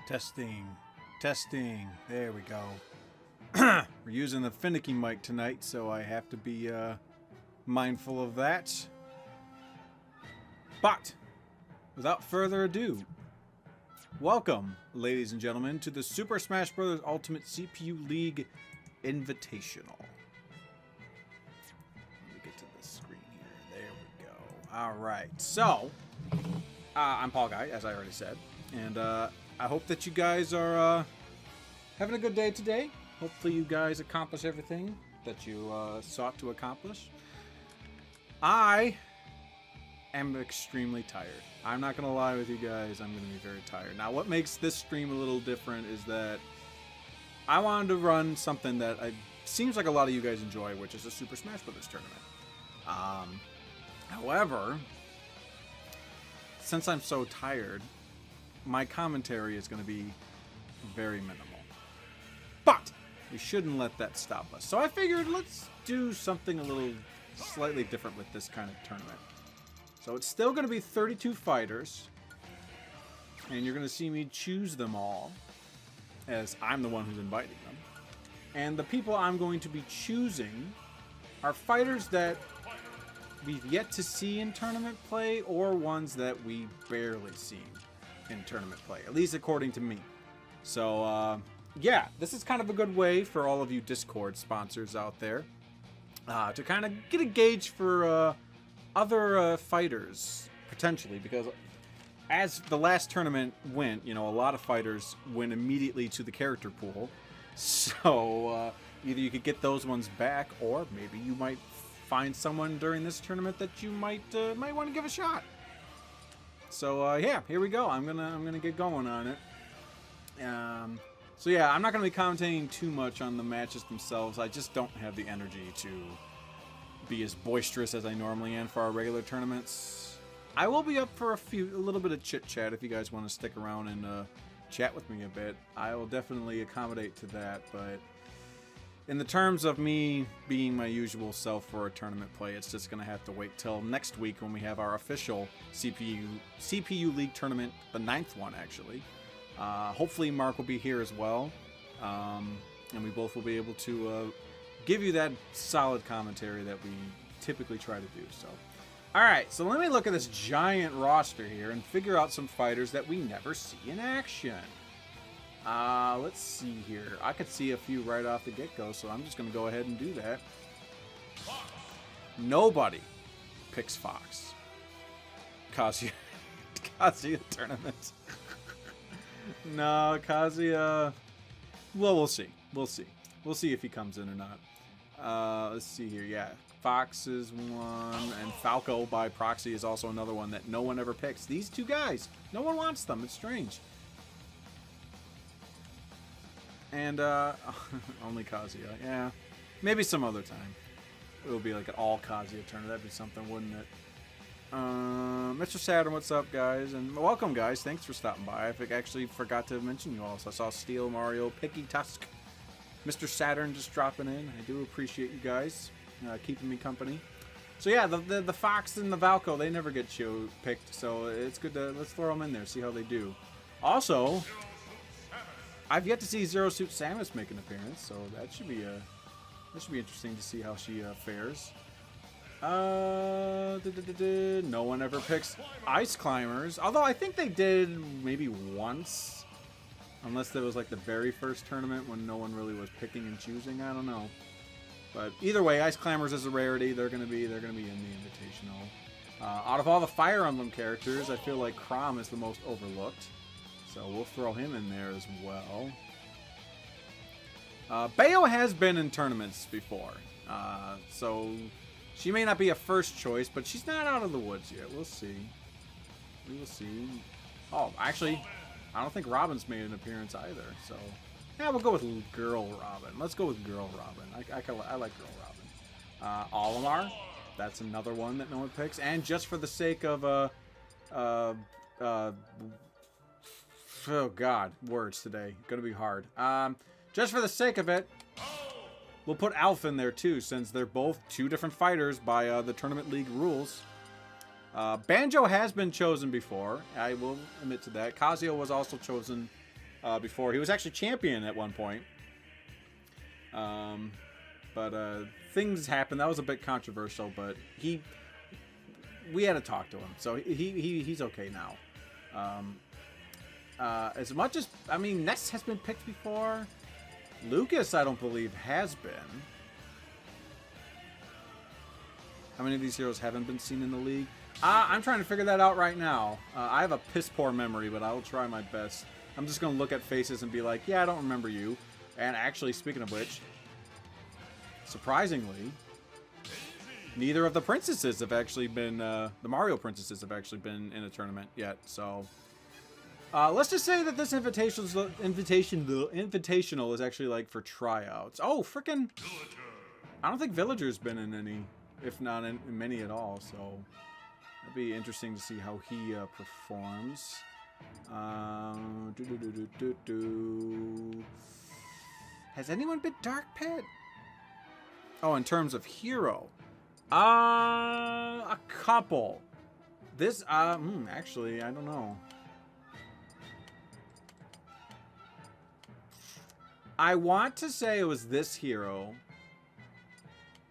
Testing. Testing. There we go. We're using the finicky mic tonight, so I have to be mindful of that. But, without further ado, welcome, ladies and gentlemen, to the Super Smash Bros. Ultimate CPU League Invitational. Let me get to the screen here. There we go. Alright, so, I'm Paulguy, as I already said, and I hope that you guys are having a good day today. Hopefully you guys accomplish everything that you sought to accomplish. I am extremely tired. I'm not going to lie with you guys. I'm going to be very tired. Now, what makes this stream a little different is that I wanted to run something that seems like a lot of you guys enjoy, which is a Super Smash Bros. Tournament. However, since I'm so tired, my commentary is going to be very minimal. But we shouldn't let that stop us. So I figured let's do something a little slightly different with this kind of tournament. So it's still going to be 32 fighters. And you're going to see me choose them all, as I'm the one who's inviting them. And the people I'm going to be choosing are fighters that we've yet to see in tournament play, or ones that we barely seen in tournament play, at least according to me. So, yeah, this is kind of a good way for all of you Discord sponsors out there to kind of get a gauge for other fighters, potentially, because as the last tournament went, you know, a lot of fighters went immediately to the character pool. So, either you could get those ones back, or maybe you might find someone during this tournament that you might want to give a shot. So yeah, here we go. I'm gonna get going on it. So yeah, I'm not gonna be commentating too much on the matches themselves. I just don't have the energy to be as boisterous as I normally am for our regular tournaments. I will be up for a little bit of chit chat if you guys want to stick around and chat with me a bit. I will definitely accommodate to that, but in the terms of me being my usual self for a tournament play, it's just going to have to wait till next week when we have our official CPU League tournament, the 9th one, actually. Hopefully Mark will be here as well, and we both will be able to give you that solid commentary that we typically try to do. So, alright, so let me look at this giant roster here and figure out some fighters that we never see in action. Let's see here. I could see a few right off the get-go, so I'm just going to go ahead and do that. Nobody picks Fox. Kazuya tournament. No, Kazuya... Well, we'll see. We'll see. We'll see if he comes in or not. Let's see here. Yeah, Fox is one, and Falco by proxy is also another one that no one ever picks. These two guys, no one wants them. It's strange. And, only Kazuya. Yeah. Maybe some other time. It will be like an all Kazuya tournament. That'd be something, wouldn't it? Mr. Saturn, what's up, guys? And welcome, guys. Thanks for stopping by. I actually forgot to mention you all. So I saw Steel, Mario, Picky Tusk, Mr. Saturn just dropping in. I do appreciate you guys keeping me company. So yeah, the Fox and the Valko, they never get picked. So it's good to, let's throw them in there, see how they do. Also, I've yet to see Zero Suit Samus make an appearance, so that should be interesting to see how she fares. No one ever picks Ice Climbers, although I think they did maybe once, unless there was like the very first tournament when no one really was picking and choosing. I don't know, but either way, Ice Climbers is a rarity. They're gonna be in the Invitational. Out of all the Fire Emblem characters, I feel like Chrom is the most overlooked. So we'll throw him in there as well. Bayo has been in tournaments before. So she may not be a first choice, but she's not out of the woods yet. We'll see. We will see. Oh, actually, I don't think Robin's made an appearance either. So, yeah, we'll go with Girl Robin. Let's go with Girl Robin. I like Girl Robin. Olimar. That's another one that no one picks. And just for the sake of... oh god, words today. Gonna be hard. Just for the sake of it, we'll put Alpha in there too, since they're both two different fighters by the Tournament League rules. Banjo has been chosen before. I will admit to that. Kazuya was also chosen before. He was actually champion at one point. But things happened. That was a bit controversial, but we had to talk to him, so he's okay now. As much as, I mean, Ness has been picked before. Lucas, I don't believe, has been. How many of these heroes haven't been seen in the league? I'm trying to figure that out right now. I have a piss poor memory, but I will try my best. I'm just going to look at faces and be like, yeah, I don't remember you. And actually, speaking of which, surprisingly, neither of the princesses have actually been, the Mario princesses have actually been in a tournament yet. So, let's just say that this invitational is actually like for tryouts. Oh, frickin'! I don't think Villager's been in any, if not in many at all. So, it'd be interesting to see how he performs. Has anyone been Dark Pit? Oh, in terms of hero. A couple. This, actually, I don't know. I want to say it was this hero.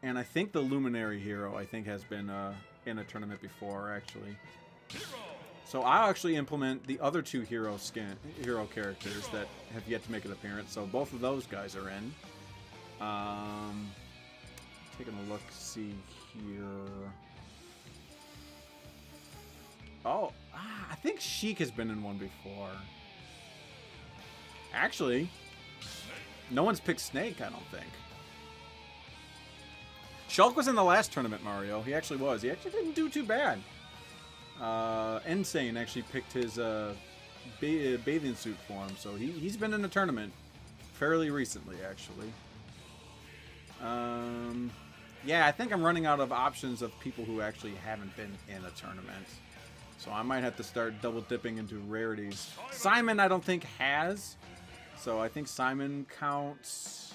And I think the Luminary hero, I think, has been in a tournament before, actually. So I'll actually implement the other two hero characters that have yet to make an appearance. So both of those guys are in. Taking a look, see here. Oh, I think Sheik has been in one before. Actually, no one's picked Snake, I don't think. Shulk was in the last tournament, Mario. He actually was. He actually didn't do too bad. Insane actually picked his bathing suit for him, so he's been in a tournament fairly recently, actually. Yeah, I think I'm running out of options of people who actually haven't been in a tournament. So I might have to start double dipping into rarities. Simon, I don't think has. So I think Simon counts.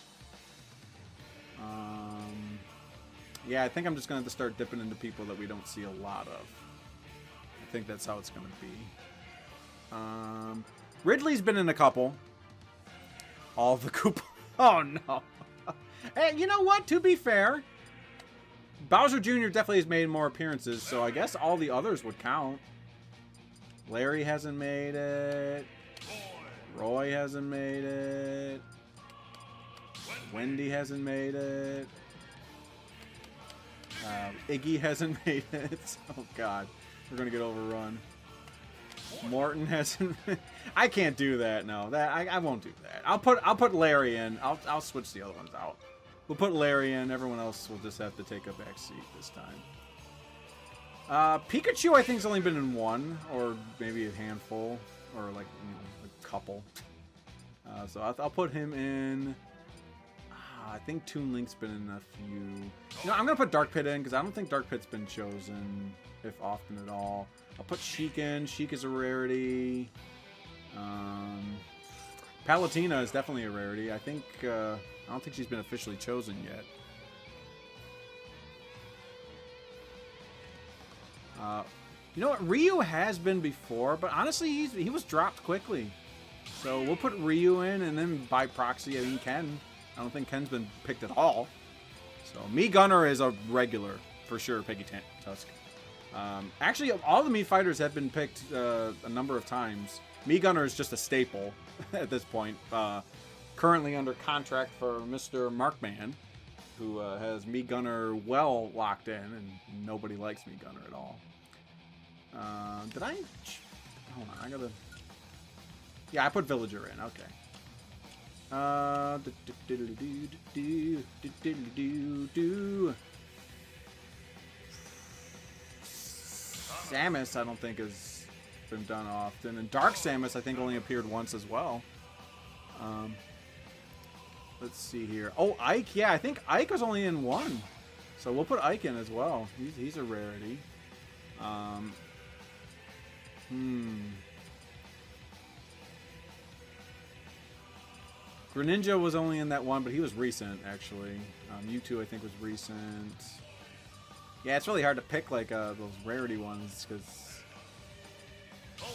Yeah, I think I'm just going to have to start dipping into people that we don't see a lot of. I think that's how it's going to be. Ridley's been in a couple. All the Koopa. Oh, no. Hey, you know what? To be fair, Bowser Jr. definitely has made more appearances, so I guess all the others would count. Larry hasn't made it. Roy hasn't made it. Wendy hasn't made it. Iggy hasn't made it. Oh, God. We're going to get overrun. Morton hasn't. I can't do that. No, I won't do that. I'll put Larry in. I'll switch the other ones out. We'll put Larry in. Everyone else will just have to take a back seat this time. Pikachu, I think, has only been in one, or maybe a handful, or like, you know, a couple. So I'll put him in. I think Toon Link's been in a few. You know, I'm gonna put Dark Pit in because I don't think Dark Pit's been chosen, if often at all. I'll put Sheik in. Sheik is a rarity. Palutena is definitely a rarity. I think I don't think she's been officially chosen yet. You know what? Ryu has been before, but honestly, he was dropped quickly. So we'll put Ryu in, and then by proxy, I mean Ken. I don't think Ken's been picked at all. So Mii Gunner is a regular for sure. Peggy Tusk. Actually, all the Mii fighters have been picked a number of times. Mii Gunner is just a staple at this point. Currently under contract for Mr. Markman, who has Mii Gunner well locked in, and nobody likes Mii Gunner at all. Did I? Hold on, I gotta. Yeah, I put Villager in. Okay. Samus, I don't think has been done often, and Dark Samus, I think, only appeared once as well. Let's see here. Oh, Ike. Yeah, I think Ike was only in one, so we'll put Ike in as well. He's a rarity. Greninja was only in that one, but he was recent, actually. Mewtwo, I think, was recent. Yeah, it's really hard to pick, like, those rarity ones, because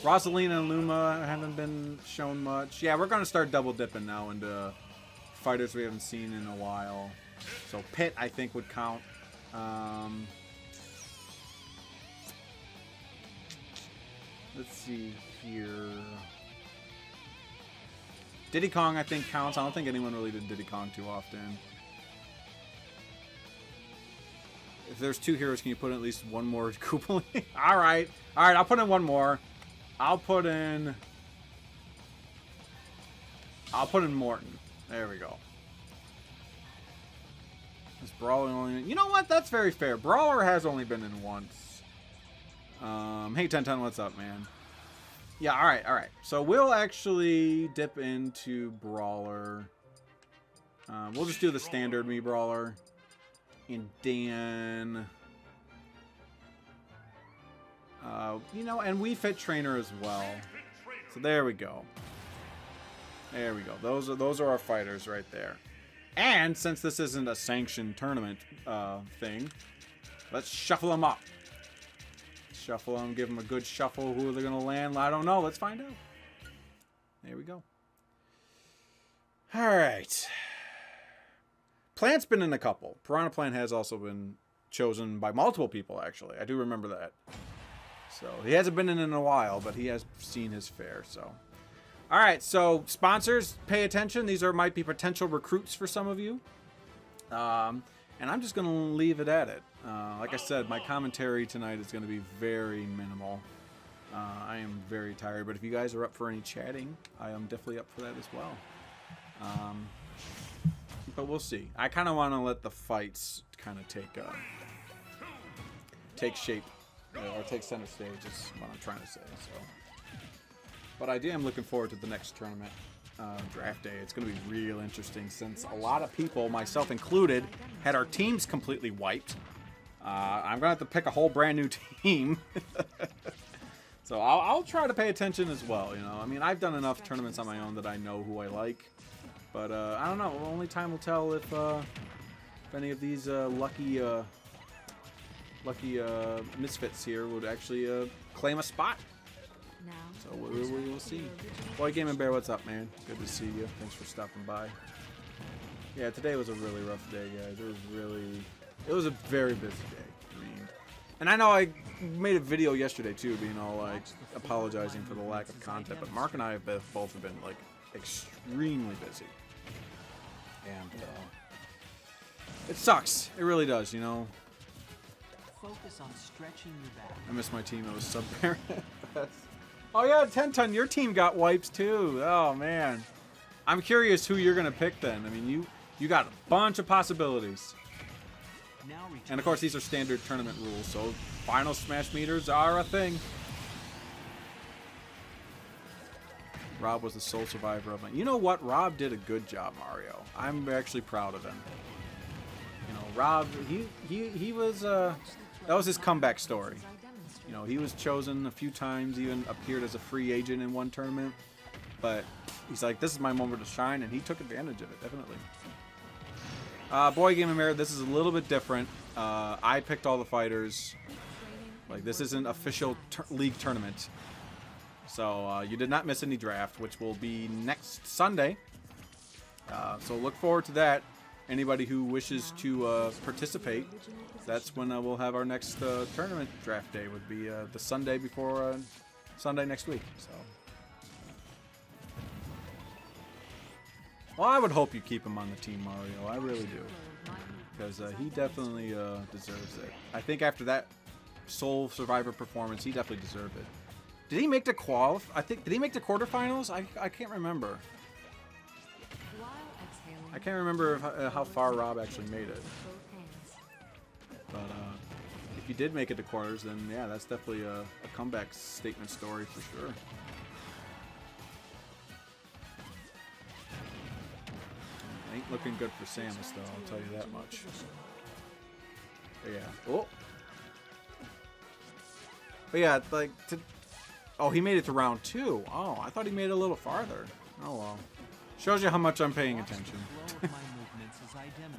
Rosalina and Luma haven't been shown much. Yeah, we're going to start double dipping now into fighters we haven't seen in a while. So Pit, I think, would count. Let's see here. Diddy Kong, I think, counts. I don't think anyone really did Diddy Kong too often. If there's 2 heroes, can you put in at least one more Koopa? Alright. Alright, I'll put in one more. I'll put in Morton. There we go. This Brawler only... You know what? That's very fair. Brawler has only been in once. Hey, 1010, what's up, man? Yeah, alright, alright. So we'll actually dip into Brawler. We'll just do the standard me Brawler. And then... you know, and we fit Trainer as well. So there we go. There we go. Those are our fighters right there. And since this isn't a sanctioned tournament thing, let's shuffle them up. Shuffle them, give them a good shuffle. Who are they going to land? I don't know. Let's find out. There we go. All right. Plant's been in a couple. Piranha Plant has also been chosen by multiple people, actually. I do remember that. So he hasn't been in a while, but he has seen his fair. So, all right. So sponsors, pay attention. These might be potential recruits for some of you. And I'm just going to leave it at it. Like I said, my commentary tonight is going to be very minimal. I am very tired, but if you guys are up for any chatting, I am definitely up for that as well. But we'll see. I kind of want to let the fights kind of take shape, or take center stage is what I'm trying to say. So, but I am looking forward to the next tournament. Draft day. It's going to be real interesting since a lot of people, myself included, had our teams completely wiped. I'm going to have to pick a whole brand new team. So I'll try to pay attention as well, you know. I mean, I've done enough tournaments on my own that I know who I like. But I don't know. Only time will tell if any of these lucky misfits here would actually claim a spot. So we'll see. Boy Game and Bear, what's up, man? Good to see you. Thanks for stopping by. Yeah, today was a really rough day, guys. It was a very busy day. I mean, and I know I made a video yesterday too, being all like apologizing for the lack of content, but Mark and I have both been like extremely busy, and it sucks. It really does, you know. Focus on stretching your back. I miss my team. It was sub-parent. Oh yeah, 10-ton, your team got wipes too. Oh man. I'm curious who you're gonna pick then. I mean, you got a bunch of possibilities. And of course these are standard tournament rules, so final smash meters are a thing. Rob was the sole survivor of it. You know what? Rob did a good job, Mario. I'm actually proud of him. You know, Rob, he was that was his comeback story. You know, he was chosen a few times, even appeared as a free agent in one tournament. But he's like, this is my moment to shine, and he took advantage of it, definitely. Boy Game and Mirror, this is a little bit different. I picked all the fighters. Like, this isn't official league tournament. So you did not miss any draft, which will be next Sunday. So look forward to that. Anybody who wishes to participate, that's when we'll have our next tournament draft day. Would be the Sunday before Sunday next week. So, well, I would hope you keep him on the team, Mario. I really do, because he definitely deserves it. I think after that Soul Survivor performance, he definitely deserved it. Did he make the did he make the quarterfinals? I can't remember. I can't remember how far Rob actually made it. But if you did make it to quarters, then yeah, that's definitely a comeback statement story for sure. Ain't looking good for Samus, though, I'll tell you that much. But yeah. Oh. But yeah, like, oh, he made it to round 2. Oh, I thought he made it a little farther. Oh, well. Shows you how much I'm paying attention.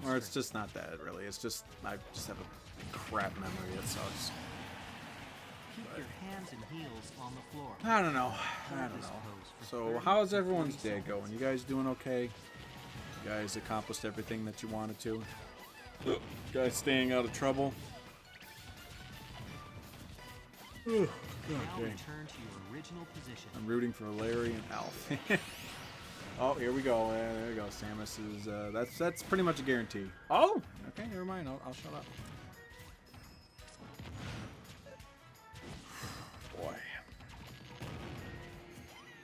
Or it's just not that, really. It's just, I just have a crap memory. It sucks. Keep your hands and heels on the floor. I don't know. So how's everyone's day going? You guys doing okay? You guys accomplished everything that you wanted to? You guys staying out of trouble? Now return to your original position. I'm rooting for Larry and Alf. Oh, here we go. There we go. Samus is that's pretty much a guarantee. Oh, okay, never mind. I'll shut up. Boy.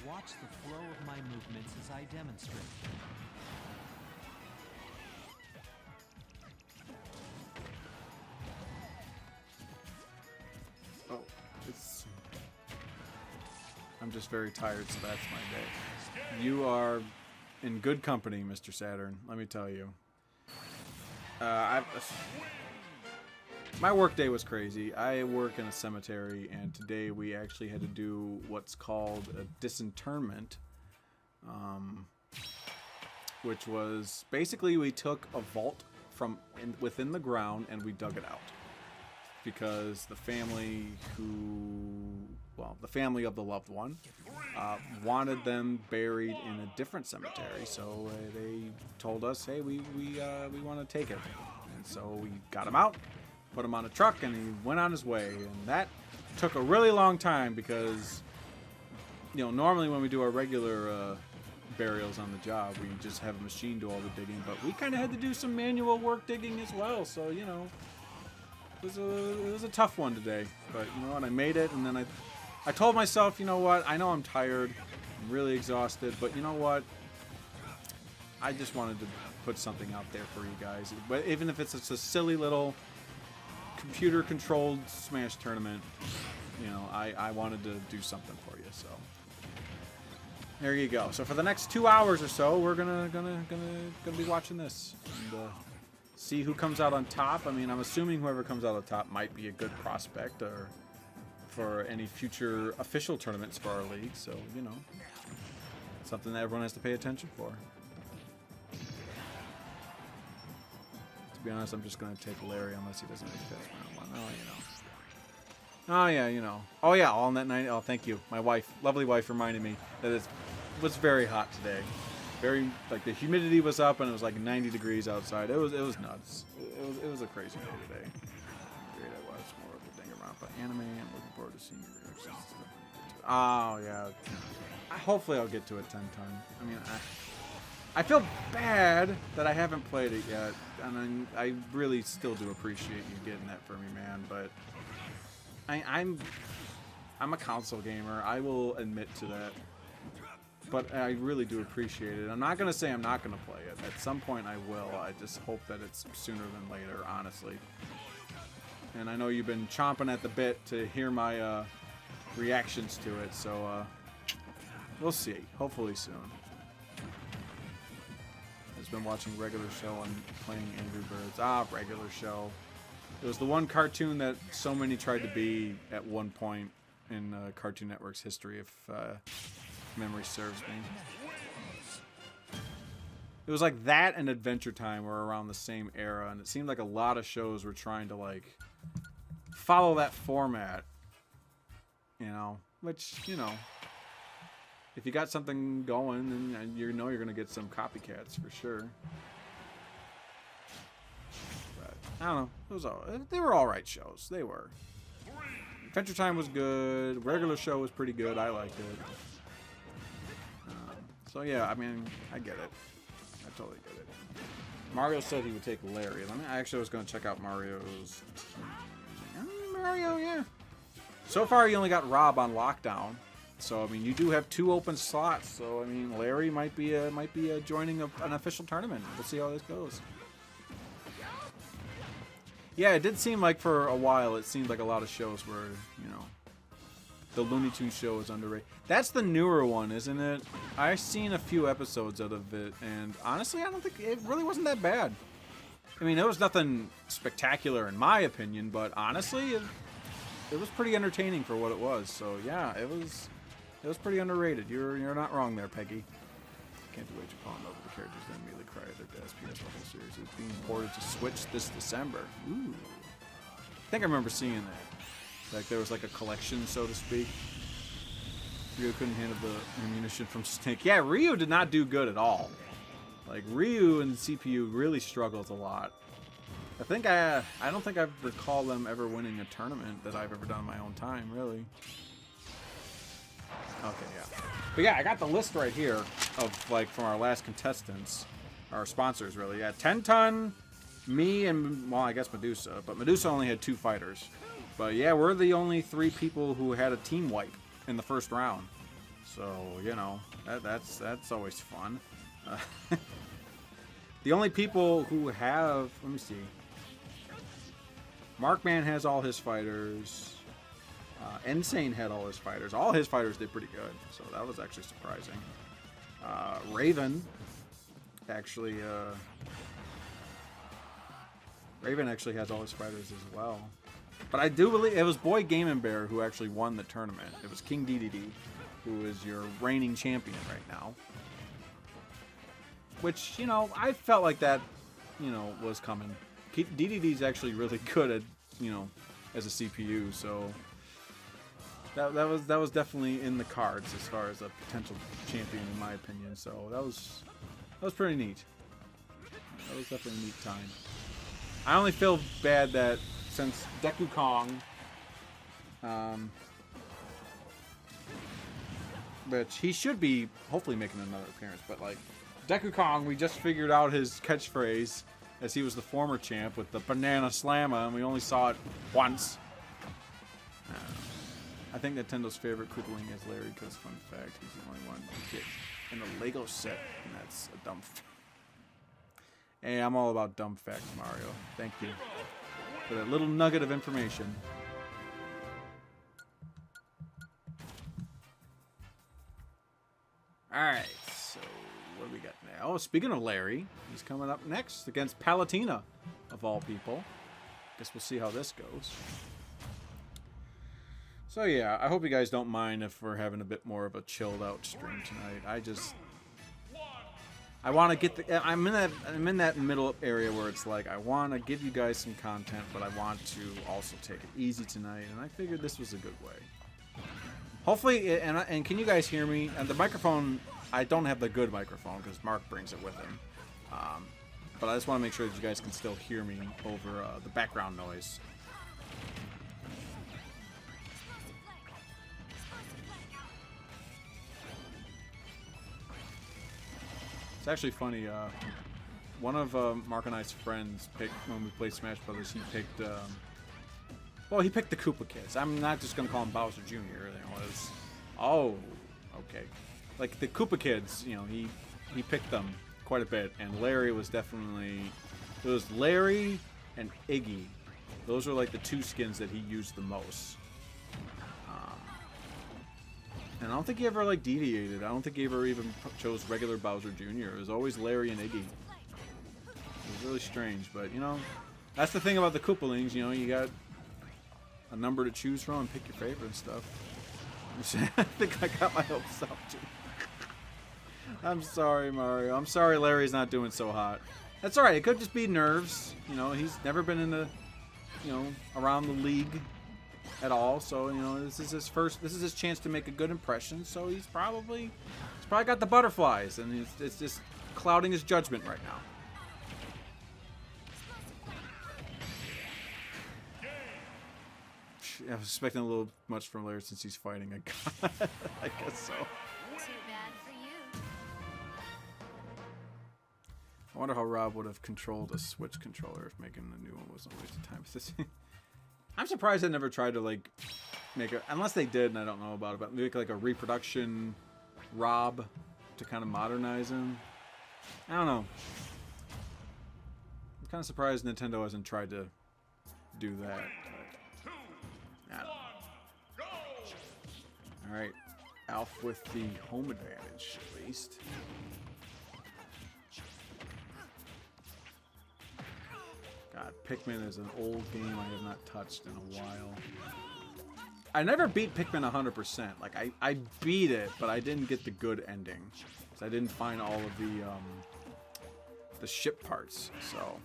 Watch the flow of my movements as I demonstrate. Oh, I'm just very tired, so that's my day. You are in good company, Mr. Saturn. Let me tell you. My work day was crazy. I work in a cemetery, and today we actually had to do what's called a disinterment, which was basically we took a vault from within the ground and we dug it out because the family the family of the loved one wanted them buried in a different cemetery, so they told us, hey, we want to take it, and so we got him out, put him on a truck, and he went on his way. And that took a really long time because, you know, normally when we do our regular burials on the job, we just have a machine do all the digging, but we kind of had to do some manual work digging as well, so, you know, it was a tough one today. But you know what, I made it, and then I told myself, you know what, I know I'm tired, I'm really exhausted, but you know what, I just wanted to put something out there for you guys. But even if it's just a silly little computer-controlled Smash tournament, you know, I wanted to do something for you. So there you go. So for the next 2 hours or so, we're gonna be watching this and see who comes out on top. I mean, I'm assuming whoever comes out on top might be a good prospect or for any future official tournaments for our league. So you know, something that everyone has to pay attention for. To be honest, I'm just going to take Larry unless he doesn't make fast round one. Oh, you know. Oh, yeah, you know. Oh, yeah, all in that night. Oh, thank you. My wife, lovely wife, reminded me that it was very hot today. Very, like, the humidity was up and it was like 90 degrees outside. It was nuts. It was a crazy day today. Great, I watched more of the thing around. But anime, I'm looking forward to seeing your reactions. Oh, yeah. Hopefully I'll get to it 10 times. I mean, I feel bad that I haven't played it yet, and I really still do appreciate you getting that for me, man. But I'm a console gamer. I will admit to that. But I really do appreciate it. I'm not gonna say I'm not gonna play it. At some point I will. I just hope that it's sooner than later, honestly. And I know you've been chomping at the bit to hear my reactions to it, so we'll see. Hopefully soon. Been watching regular show and playing Angry Birds. Regular show. It was the one cartoon that so many tried to be at one point in Cartoon Network's history, if memory serves me. It was like that and Adventure Time were around the same era, and it seemed like a lot of shows were trying to like follow that format, you know, which, you know, if you got something going, then you know you're going to get some copycats for sure. But I don't know. They were all right shows. They were. Adventure Time was good. Regular show was pretty good. I liked it. So yeah, I mean, I get it. I totally get it. Mario said he would take Larry. I actually was going to check out Mario's team. Mario, yeah. So far, he only got Rob on lockdown. So I mean, you do have 2 open slots. So I mean, Larry might be joining an official tournament. We'll see how this goes. Yeah, it did seem like for a while, it seemed like a lot of shows were, you know, the Looney Tunes show is underrated. That's the newer one, isn't it? I've seen a few episodes out of it, and honestly, I don't think it really wasn't that bad. I mean, it was nothing spectacular in my opinion, but honestly, it was pretty entertaining for what it was. So yeah, it was pretty underrated. You're not wrong there, Peggy. Can't wait to fall in love with the characters then immediately cry at their deaths. PS the whole series is being ported to Switch this December. Ooh. I think I remember seeing that. Like there was like a collection, so to speak. Ryu couldn't handle the ammunition from Snake. Yeah, Ryu did not do good at all. Like Ryu and CPU really struggled a lot. I think I don't think I recall them ever winning a tournament that I've ever done in my own time, really. Okay, yeah. But yeah, I got the list right here of like from our last contestants, our sponsors really. Yeah, 10 Ton, me, and well, I guess Medusa, but Medusa only had 2 fighters. But yeah, we're the only 3 people who had a team wipe in the first round. So, you know, that's always fun. The only people who have, let me see. Markman has all his fighters. Insane had all his fighters. All his fighters did pretty good, so that was actually surprising. Raven actually has all his fighters as well. But I do believe it was Boy Game and Bear who actually won the tournament. It was King DDD, who is your reigning champion right now. Which, you know, I felt like that, you know, was coming. DDD's actually really good at, you know, as a CPU, so that was definitely in the cards as far as a potential champion in my opinion. So that was pretty neat. That was definitely a neat time. I only feel bad that since Deku Kong, which he should be hopefully making another appearance, but like Deku Kong, we just figured out his catchphrase as he was the former champ with the Banana Slamma, and we only saw it once. I think Nintendo's favorite Koopaling is Larry because, fun fact, he's the only one to get in a Lego set, and that's a dumb fact. Hey, I'm all about dumb facts, Mario. Thank you for that little nugget of information. Alright, so what do we got now? Oh, speaking of Larry, he's coming up next against Palutena, of all people. Guess we'll see how this goes. So yeah, I hope you guys don't mind if we're having a bit more of a chilled out stream tonight. I want to get the I'm in that middle area where it's like I want to give you guys some content, but I want to also take it easy tonight, and I figured this was a good way. Hopefully, and can you guys hear me? And the microphone, I don't have the good microphone because Mark brings it with him. But I just want to make sure that you guys can still hear me over the background noise. It's actually funny. One of Mark and I's friends picked when we played Smash Brothers. He picked, well, he picked the Koopa Kids. I'm not just gonna call him Bowser Jr. Oh, okay. Like the Koopa Kids, you know, he picked them quite a bit, and Larry was definitely. It was Larry and Iggy. Those were like the 2 skins that he used the most. And I don't think he ever like deviated. I don't think he ever even chose regular Bowser Jr. It was always Larry and Iggy. It was really strange, but you know, that's the thing about the Koopalings. You know, you got a number to choose from and pick your favorite and stuff. I think I got my hopes up too. I'm sorry, Mario. I'm sorry Larry's not doing so hot. That's alright. It could just be nerves. You know, he's never been in the, you know, around the league at all, so you know this is his chance to make a good impression, so he's probably got the butterflies, and it's just clouding his judgment right now. I was expecting a little much from Larry since he's fighting a god. I guess so. Too bad for you. I wonder how Rob would have controlled a Switch controller if making a new one wasn't a waste of time. I'm surprised they never tried to like make a, unless they did and I don't know about it, but make like a reproduction Rob to kind of modernize him. I don't know. I'm kind of surprised Nintendo hasn't tried to do that. But I don't know. All right, Alf with the home advantage at least. God, Pikmin is an old game I have not touched in a while. I never beat Pikmin 100%. Like, I beat it, but I didn't get the good ending. So I didn't find all of the ship parts, so.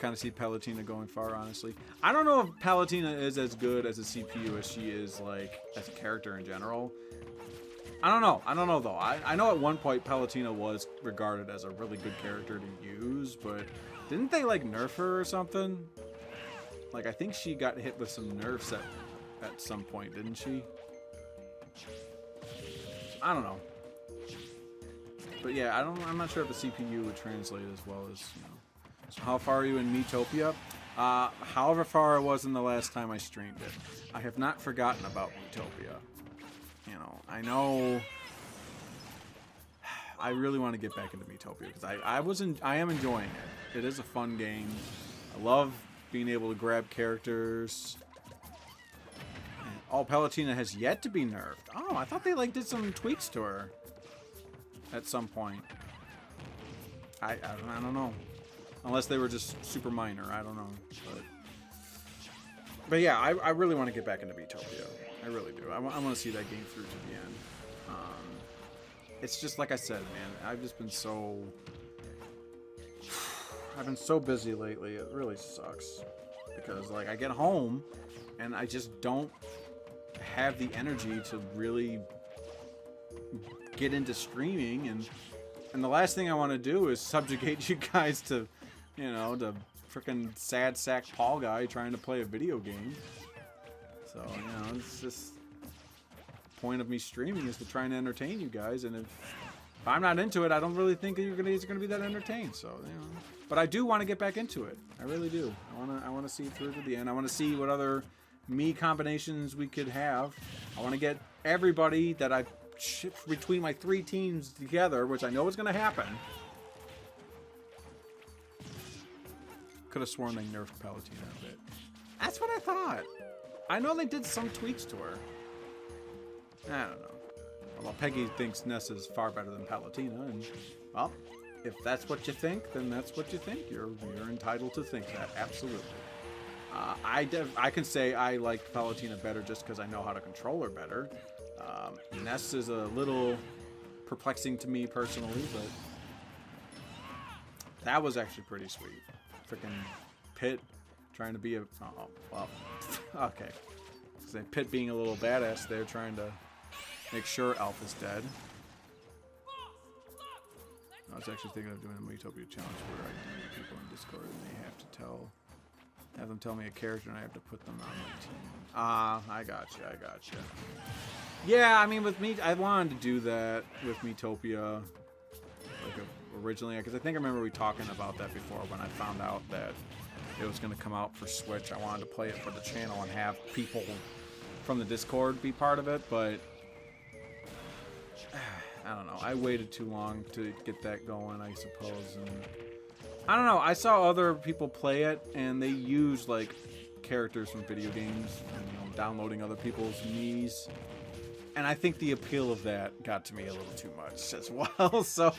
kind of see Palutena going far, honestly. I don't know if Palutena is as good as a CPU as she is, like, as a character in general. I don't know. I don't know, though. I know at one point Palutena was regarded as a really good character to use, but didn't they, like, nerf her or something? Like, I think she got hit with some nerfs at some point, didn't she? I don't know. But yeah, I'm not sure if the CPU would translate as well as, you know. So how far are you in Miitopia? However far I was in the last time I streamed it. I have not forgotten about Miitopia. You know, I know I really want to get back into Miitopia because I am enjoying it. It is a fun game. I love being able to grab characters. Oh, Palutena has yet to be nerfed. Oh, I thought they like did some tweaks to her at some point. I don't know. Unless they were just super minor. I don't know. But yeah, I really want to get back into Miitopia. I really do. I want to see that game through to the end. It's just like I said, man. I've just been so... I've been so busy lately. It really sucks. Because, like, I get home and I just don't have the energy to really get into streaming, and the last thing I want to do is subjugate you guys to, you know, to freaking sad sack Paulguy trying to play a video game. So, you know, it's just the point of me streaming is to try and entertain you guys, and if I'm not into it, I don't really think you're gonna be that entertained. So, you know, but I do want to get back into it. I really do. I want to see it through to the end. I want to see what other me combinations we could have. I want to get everybody that I shipped between my 3 teams together, which I know is going to happen. Could have sworn they nerfed Palutena a bit. That's what I thought. I know they did some tweaks to her. I don't know. Well, Peggy thinks Nessa is far better than Palutena, and well, if that's what you think, then that's what you think. You're entitled to think that. Absolutely. I can say I like Palutena better just because I know how to control her better. Ness is a little perplexing to me personally, but that was actually pretty sweet. Freaking Pit trying to be a... Oh, well, okay. So Pit being a little badass there, trying to make sure Elf is dead. I was actually thinking of doing a Miitopia challenge where I do people in Discord and they have them tell me a character and I have to put them on my team. I gotcha. Yeah, I mean, with me, I wanted to do that with Miitopia, like, originally, because I think I remember we talking about that before when I found out that it was going to come out for Switch. I wanted to play it for the channel and have people from the Discord be part of it, but I don't know. I waited too long to get that going, I suppose, and I don't know. I saw other people play it, and they use, like, characters from video games and, you know, downloading other people's Miis. And I think the appeal of that got to me a little too much as well. So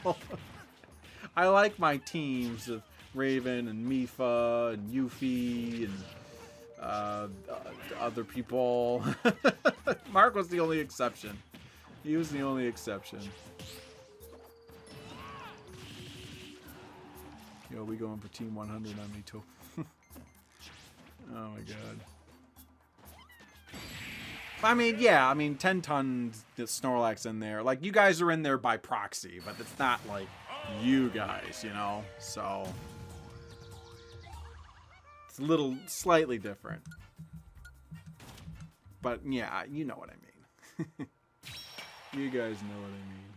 I like my teams of Raven and Mifa and Yuffie and other people. Mark was the only exception. He was the only exception. Yo, we going for Team 100 on Mito. Oh my god. I mean, yeah, 10 tons Snorlax in there. Like, you guys are in there by proxy, but it's not like you guys, you know? So it's a little slightly different. But yeah, you know what I mean. You guys know what I mean.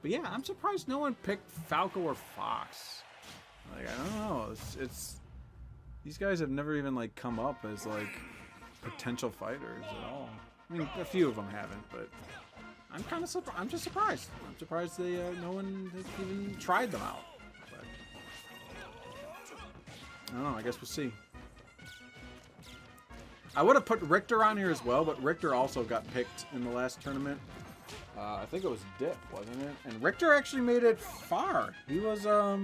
But yeah, I'm surprised no one picked Falco or Fox. Like, I don't know. It's these guys have never even, like, come up as, like, potential fighters at all. I mean, a few of them haven't, but I'm kind of surprised. I'm just surprised. I'm surprised they no one has even tried them out. But I don't know. I guess we'll see. I would have put Richter on here as well, but Richter also got picked in the last tournament. I think it was Dip, wasn't it? And Richter actually made it far. He was a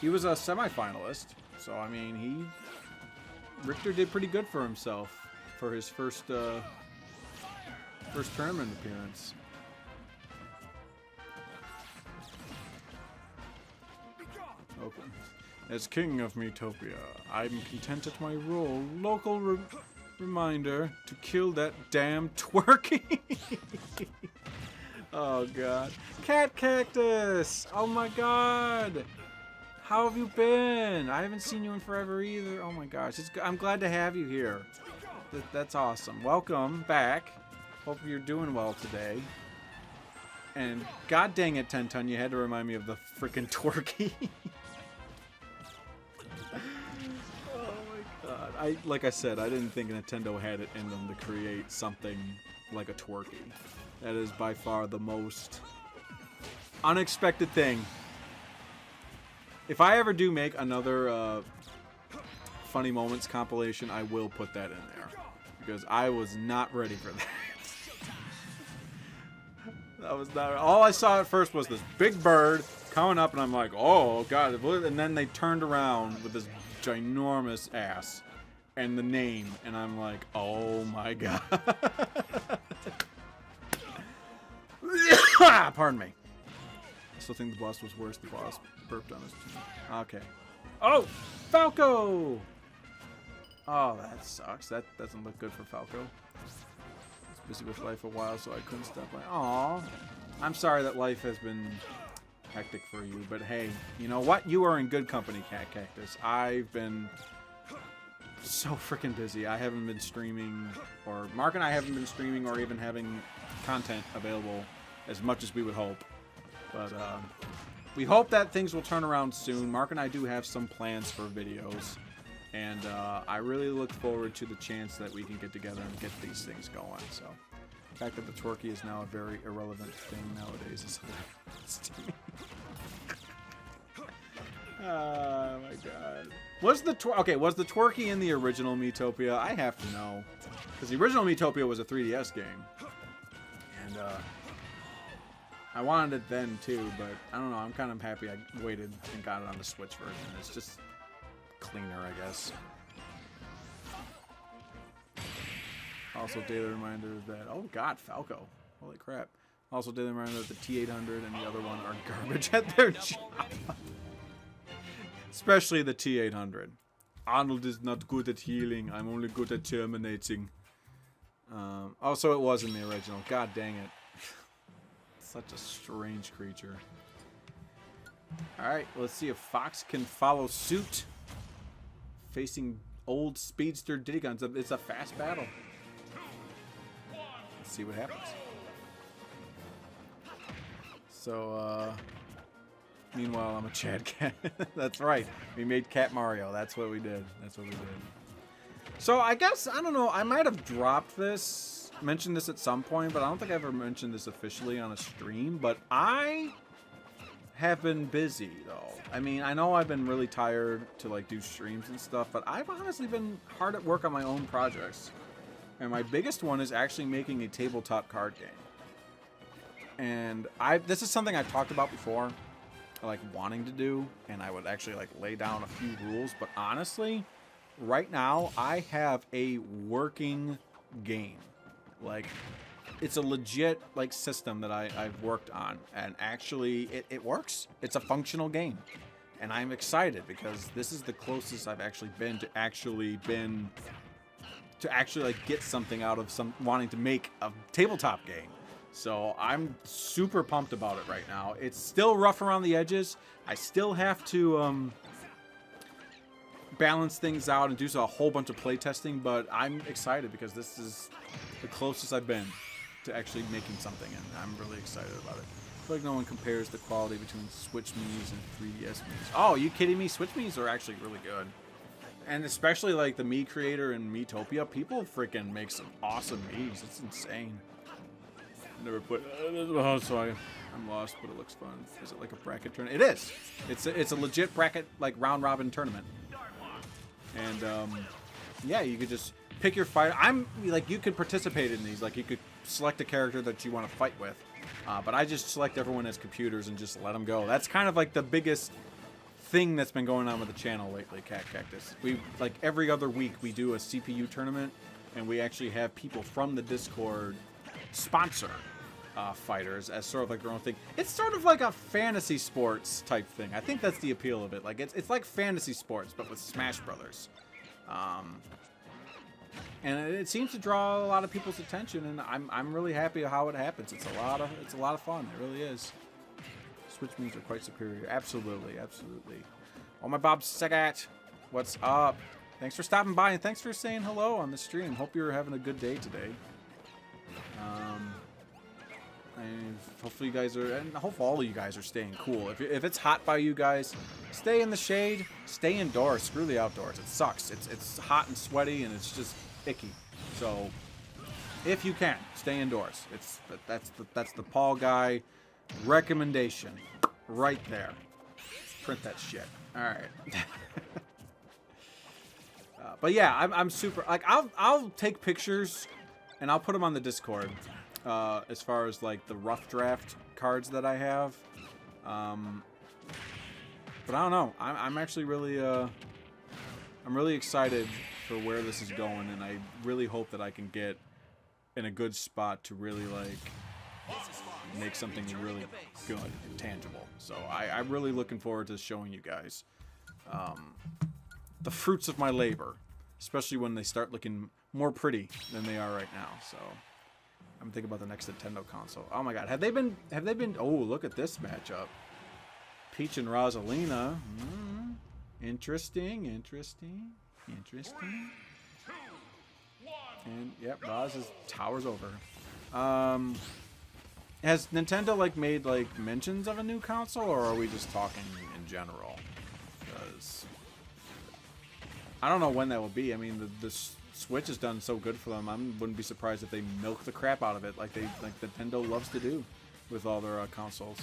semifinalist. So I mean, Richter did pretty good for himself for his first tournament appearance. As king of Metopia, I'm content at my role. Local reminder to kill that damn twerky. Oh god. Cat Cactus! Oh my god! How have you been? I haven't seen you in forever either. Oh my gosh. I'm glad to have you here. That's awesome. Welcome back. Hope you're doing well today. And god dang it, 10 Ton, you had to remind me of the freaking twerky. Like I said, I didn't think Nintendo had it in them to create something like a twerky. That is by far the most unexpected thing. If I ever do make another funny moments compilation, I will put that in there. Because I was not ready for that. That was not... All I saw at first was this big bird coming up, and I'm like, oh god. And then they turned around with this ginormous ass. And the name, and I'm like, oh my god. Pardon me. I still think the boss was worse. The boss burped on his team. Okay. Oh! Falco! Oh, that sucks. That doesn't look good for Falco. I was busy with life a while, so I couldn't stop by. Aw. I'm sorry that life has been hectic for you, but hey, you know what? You are in good company, Cat Cactus. I've been so freaking busy. I haven't been streaming, or Mark and I haven't been streaming or even having content available as much as we would hope. But we hope that things will turn around soon. Mark and I do have some plans for videos, and I really look forward to the chance that we can get together and get these things going. So the fact that the twerky is now a very irrelevant thing nowadays is hilarious to me. Oh my god. Was the twerky in the original Metopia? I have to know. Because the original Metopia was a 3DS game. And I wanted it then too, but I don't know, I'm kind of happy I waited and got it on the Switch version. It's just cleaner, I guess. Also daily reminder that, oh god, Falco. Holy crap. Also daily reminder that the T800 and the other one are garbage at their job. Especially the T800. Arnold is not good at healing. I'm only good at terminating. Also, it was in the original. God dang it. Such a strange creature. Alright, let's see if Fox can follow suit. Facing old speedster Diddy Guns. It's a fast battle. Let's see what happens. So, meanwhile, I'm a Chad Cat. That's right. We made Cat Mario. That's what we did. That's what we did. So, I guess, I don't know, I might have dropped this, mentioned this at some point, but I don't think I ever mentioned this officially on a stream, but I have been busy, though. I mean, I know I've been really tired to, like, do streams and stuff, but I've honestly been hard at work on my own projects. And my biggest one is actually making a tabletop card game. And this is something I've talked about before, like wanting to do, and I would actually like lay down a few rules, but honestly, right now I have a working game. Like, it's a legit like system that I've worked on, and actually it works. It's a functional game, and I'm excited because this is the closest I've actually been to actually like get something out of wanting to make a tabletop game. So I'm super pumped about it right now. It's still rough around the edges. I still have to balance things out and do a whole bunch of playtesting, but I'm excited because this is the closest I've been to actually making something, and I'm really excited about it. I feel like no one compares the quality between Switch Miis and 3DS Miis. Oh, are you kidding me? Switch Miis are actually really good. And especially like the Mii creator in Miitopia, people freaking make some awesome Miis. It's insane. Never put. Oh, sorry, I'm lost, but it looks fun. Is it like a bracket tournament? It is. It's a legit bracket, like round robin tournament. And yeah, you could just pick your fighter. I'm like, you could participate in these. Like, you could select a character that you want to fight with. But I just select everyone as computers and just let them go. That's kind of like the biggest thing that's been going on with the channel lately, Cat Cactus. We like every other week we do a CPU tournament, and we actually have people from the Discord sponsor fighters as sort of like their own thing. It's sort of like a fantasy sports type thing. I think that's the appeal of it. Like it's like fantasy sports, but with Smash Brothers. And it seems to draw a lot of people's attention, and I'm really happy how it happens. It's a lot of fun. It really is. Switch memes are quite superior. Absolutely, absolutely. Oh my Bob Sagat, what's up? Thanks for stopping by and thanks for saying hello on the stream. Hope you're having a good day today. And hopefully you guys are, and hope all of you guys are staying cool. If it's hot by you guys, stay in the shade, stay indoors. Screw the outdoors. It sucks. It's hot and sweaty and it's just icky. So if you can, stay indoors. That's the Paulguy recommendation right there. Print that shit. All right. But yeah, I'm super, like, I'll take pictures and I'll put them on the Discord as far as like the rough draft cards that I have. But I don't know. I'm actually really I'm really excited for where this is going, and I really hope that I can get in a good spot to really like make something really good and tangible. So I'm really looking forward to showing you guys the fruits of my labor, especially when they start looking more pretty than they are right now. So I'm thinking about the next Nintendo console. Oh my god, have they been oh, look at this matchup. Peach and Rosalina. Interesting. And yep, Roz towers over. Has Nintendo like made like mentions of a new console, or are we just talking in general? Because I don't know when that will be. I mean, the Switch has done so good for them. I wouldn't be surprised if they milk the crap out of it, like Nintendo loves to do with all their consoles.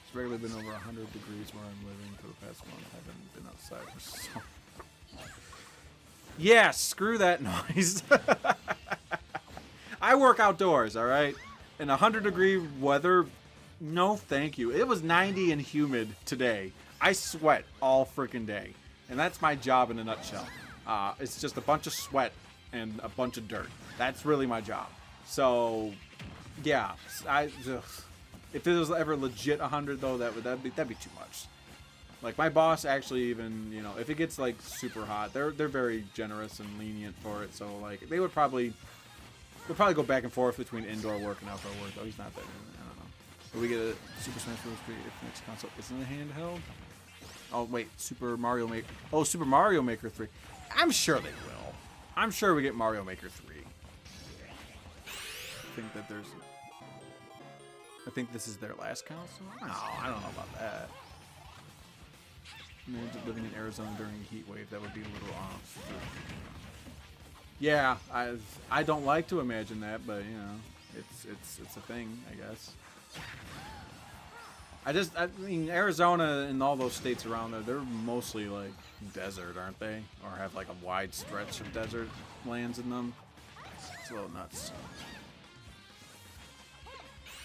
It's regularly been over 100 degrees where I'm living for the past month. I haven't been outside for so. Yeah, screw that noise. I work outdoors, all right? In 100-degree weather, no thank you. It was 90 and humid today. I sweat all freaking day. And that's my job in a nutshell. It's just a bunch of sweat and a bunch of dirt. That's really my job. So, yeah. If it was ever legit 100, though, that'd be too much. Like, my boss actually even, you know, if it gets, like, super hot, they're very generous and lenient for it. So, like, they'll probably go back and forth between indoor work and outdoor work. Oh, he's not that. I don't know. But we get a Super Smash Bros. If the next console isn't a handheld. Oh, wait. Super Mario Maker. Oh, Super Mario Maker 3. I'm sure they will. I'm sure we get Mario Maker 3. I think this is their last console? No, I don't know about that. Imagine living in Arizona during a heat wave. That would be a little off. Yeah, I don't like to imagine that, but you know, it's a thing, I guess. I mean, Arizona and all those states around there, they're mostly like desert, aren't they? Or have like a wide stretch of desert lands in them. It's a little nuts.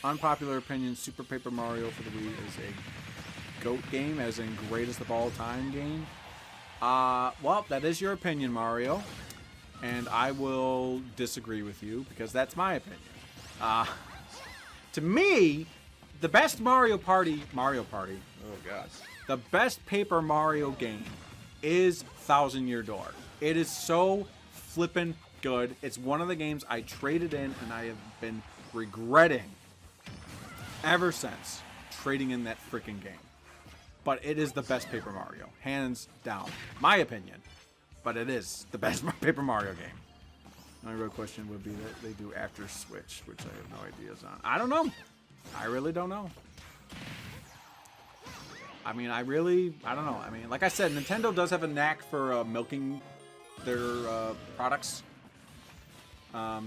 Unpopular opinion, Super Paper Mario for the Wii is a GOAT game, as in greatest of all time game. Well, that is your opinion, Mario. And I will disagree with you, because that's my opinion. To me, the best Mario Party, oh god, the best Paper Mario game is Thousand Year Door. It is so flippin' good. It's one of the games I traded in and I have been regretting ever since trading in that freaking game. But it is the best Paper Mario, hands down. My opinion, but it is the best Paper Mario game. My real question would be that they do after Switch, which I have no ideas on. I don't know. I really don't know. I mean, I don't know. I mean, like I said, Nintendo does have a knack for milking their products.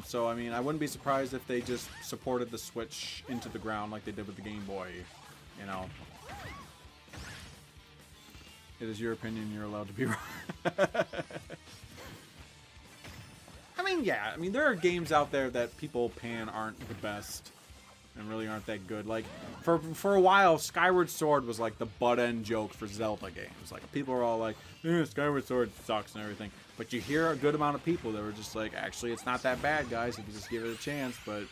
So, I mean, I wouldn't be surprised if they just supported the Switch into the ground like they did with the Game Boy, you know. It is your opinion, you're allowed to be wrong. I mean, yeah. I mean, there are games out there that people pan aren't the best and really aren't that good. Like, for a while, Skyward Sword was like the butt-end joke for Zelda games. Like, people are all like, Skyward Sword sucks and everything. But you hear a good amount of people that were just like, actually, it's not that bad, guys, if you just give it a chance. But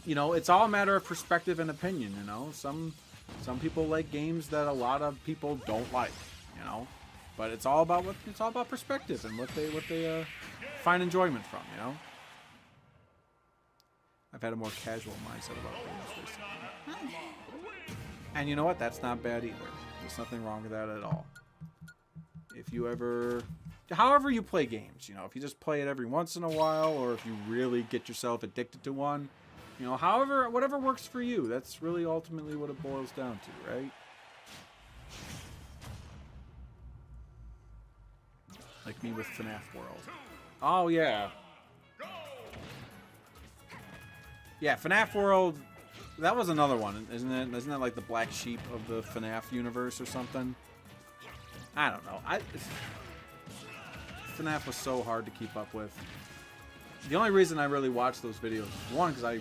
you know, it's all a matter of perspective and opinion. You know, some people like games that a lot of people don't like. You know, but it's all about perspective and what they find enjoyment from. You know. I've had a more casual mindset about games recently. And you know what? That's not bad either. There's nothing wrong with that at all. If you ever... However you play games, you know, if you just play it every once in a while, or if you really get yourself addicted to one, you know, whatever works for you, that's really ultimately what it boils down to, right? Like me with FNAF World. Oh, yeah. Yeah, FNAF World, that was another one, isn't it? Isn't that like the black sheep of the FNAF universe or something? I don't know. FNAF was so hard to keep up with. The only reason I really watched those videos is, one, because I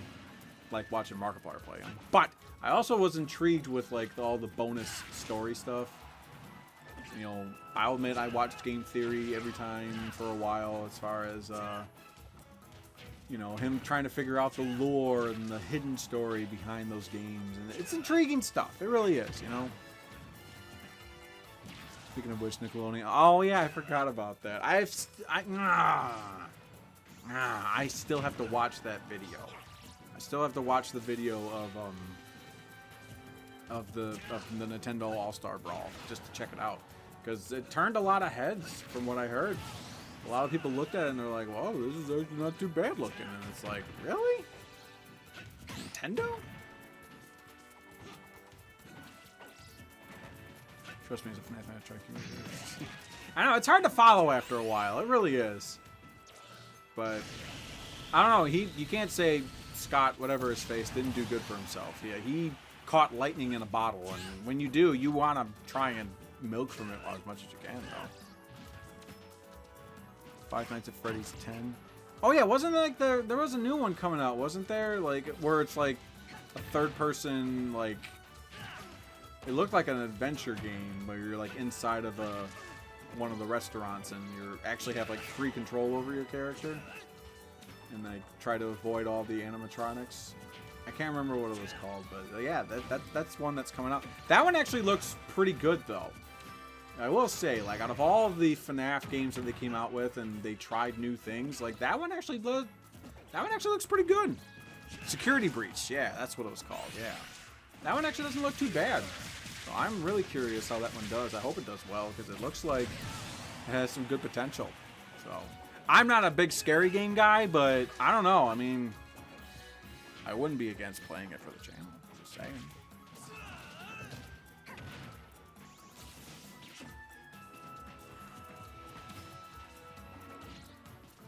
like watching Markiplier play them. But I also was intrigued with like all the bonus story stuff. You know, I'll admit I watched Game Theory every time for a while as far as... you know, him trying to figure out the lore and the hidden story behind those games. And it's intriguing stuff. It really is, you know. Speaking of which, Nickelodeon... Oh, yeah, I forgot about that. I still have to watch that video. I still have to watch the video of the Nintendo All-Star Brawl just to check it out. Because it turned a lot of heads from what I heard. A lot of people looked at it and they're like, "Well, this is actually not too bad looking." And it's like, really? Nintendo? Trust me, as a FNAF fan, I try to keep it. I know, it's hard to follow after a while. It really is. But, I don't know. You can't say Scott, whatever his face, didn't do good for himself. Yeah, he caught lightning in a bottle. And when you do, you want to try and milk from it as much as you can, though. Five Nights at Freddy's 10. Oh yeah, wasn't like there was a new one coming out, wasn't there? Like where it's like a third person, like it looked like an adventure game where you're like inside of one of the restaurants and you actually have like free control over your character. And they try to avoid all the animatronics. I can't remember what it was called, but yeah, that's one that's coming out. That one actually looks pretty good though. I will say, like, out of all of the FNAF games that they came out with and they tried new things, like, that one actually looks pretty good. Security Breach, yeah, that's what it was called, yeah. That one actually doesn't look too bad. So I'm really curious how that one does. I hope it does well, because it looks like it has some good potential. So, I'm not a big scary game guy, but I don't know. I mean, I wouldn't be against playing it for the channel. Just saying.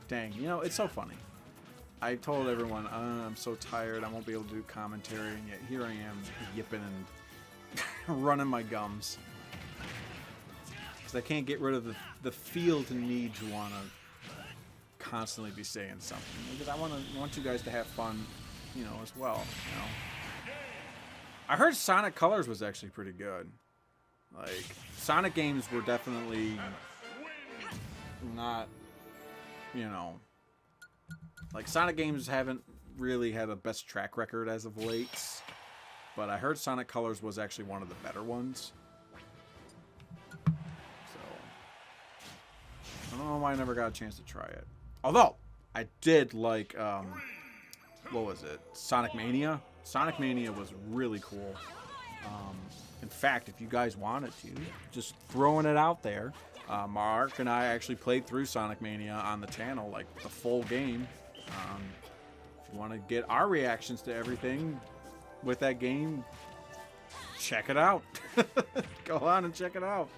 Dang, you know, it's so funny. I told everyone, I'm so tired, I won't be able to do commentary, and yet here I am, yipping and running my gums. Because I can't get rid of the feel to need to want to constantly be saying something. Because I want you guys to have fun, you know, as well, you know. I heard Sonic Colors was actually pretty good. Like, Sonic games were definitely not... You know, like Sonic games haven't really had a best track record as of late, but I heard Sonic Colors was actually one of the better ones. So, I don't know why I never got a chance to try it. Although, I did like, what was it? Sonic Mania? Sonic Mania was really cool. In fact, if you guys wanted to, just throwing it out there, Mark and I actually played through Sonic Mania on the channel, like the full game. If you want to get our reactions to everything with that game, check it out. Go on and check it out.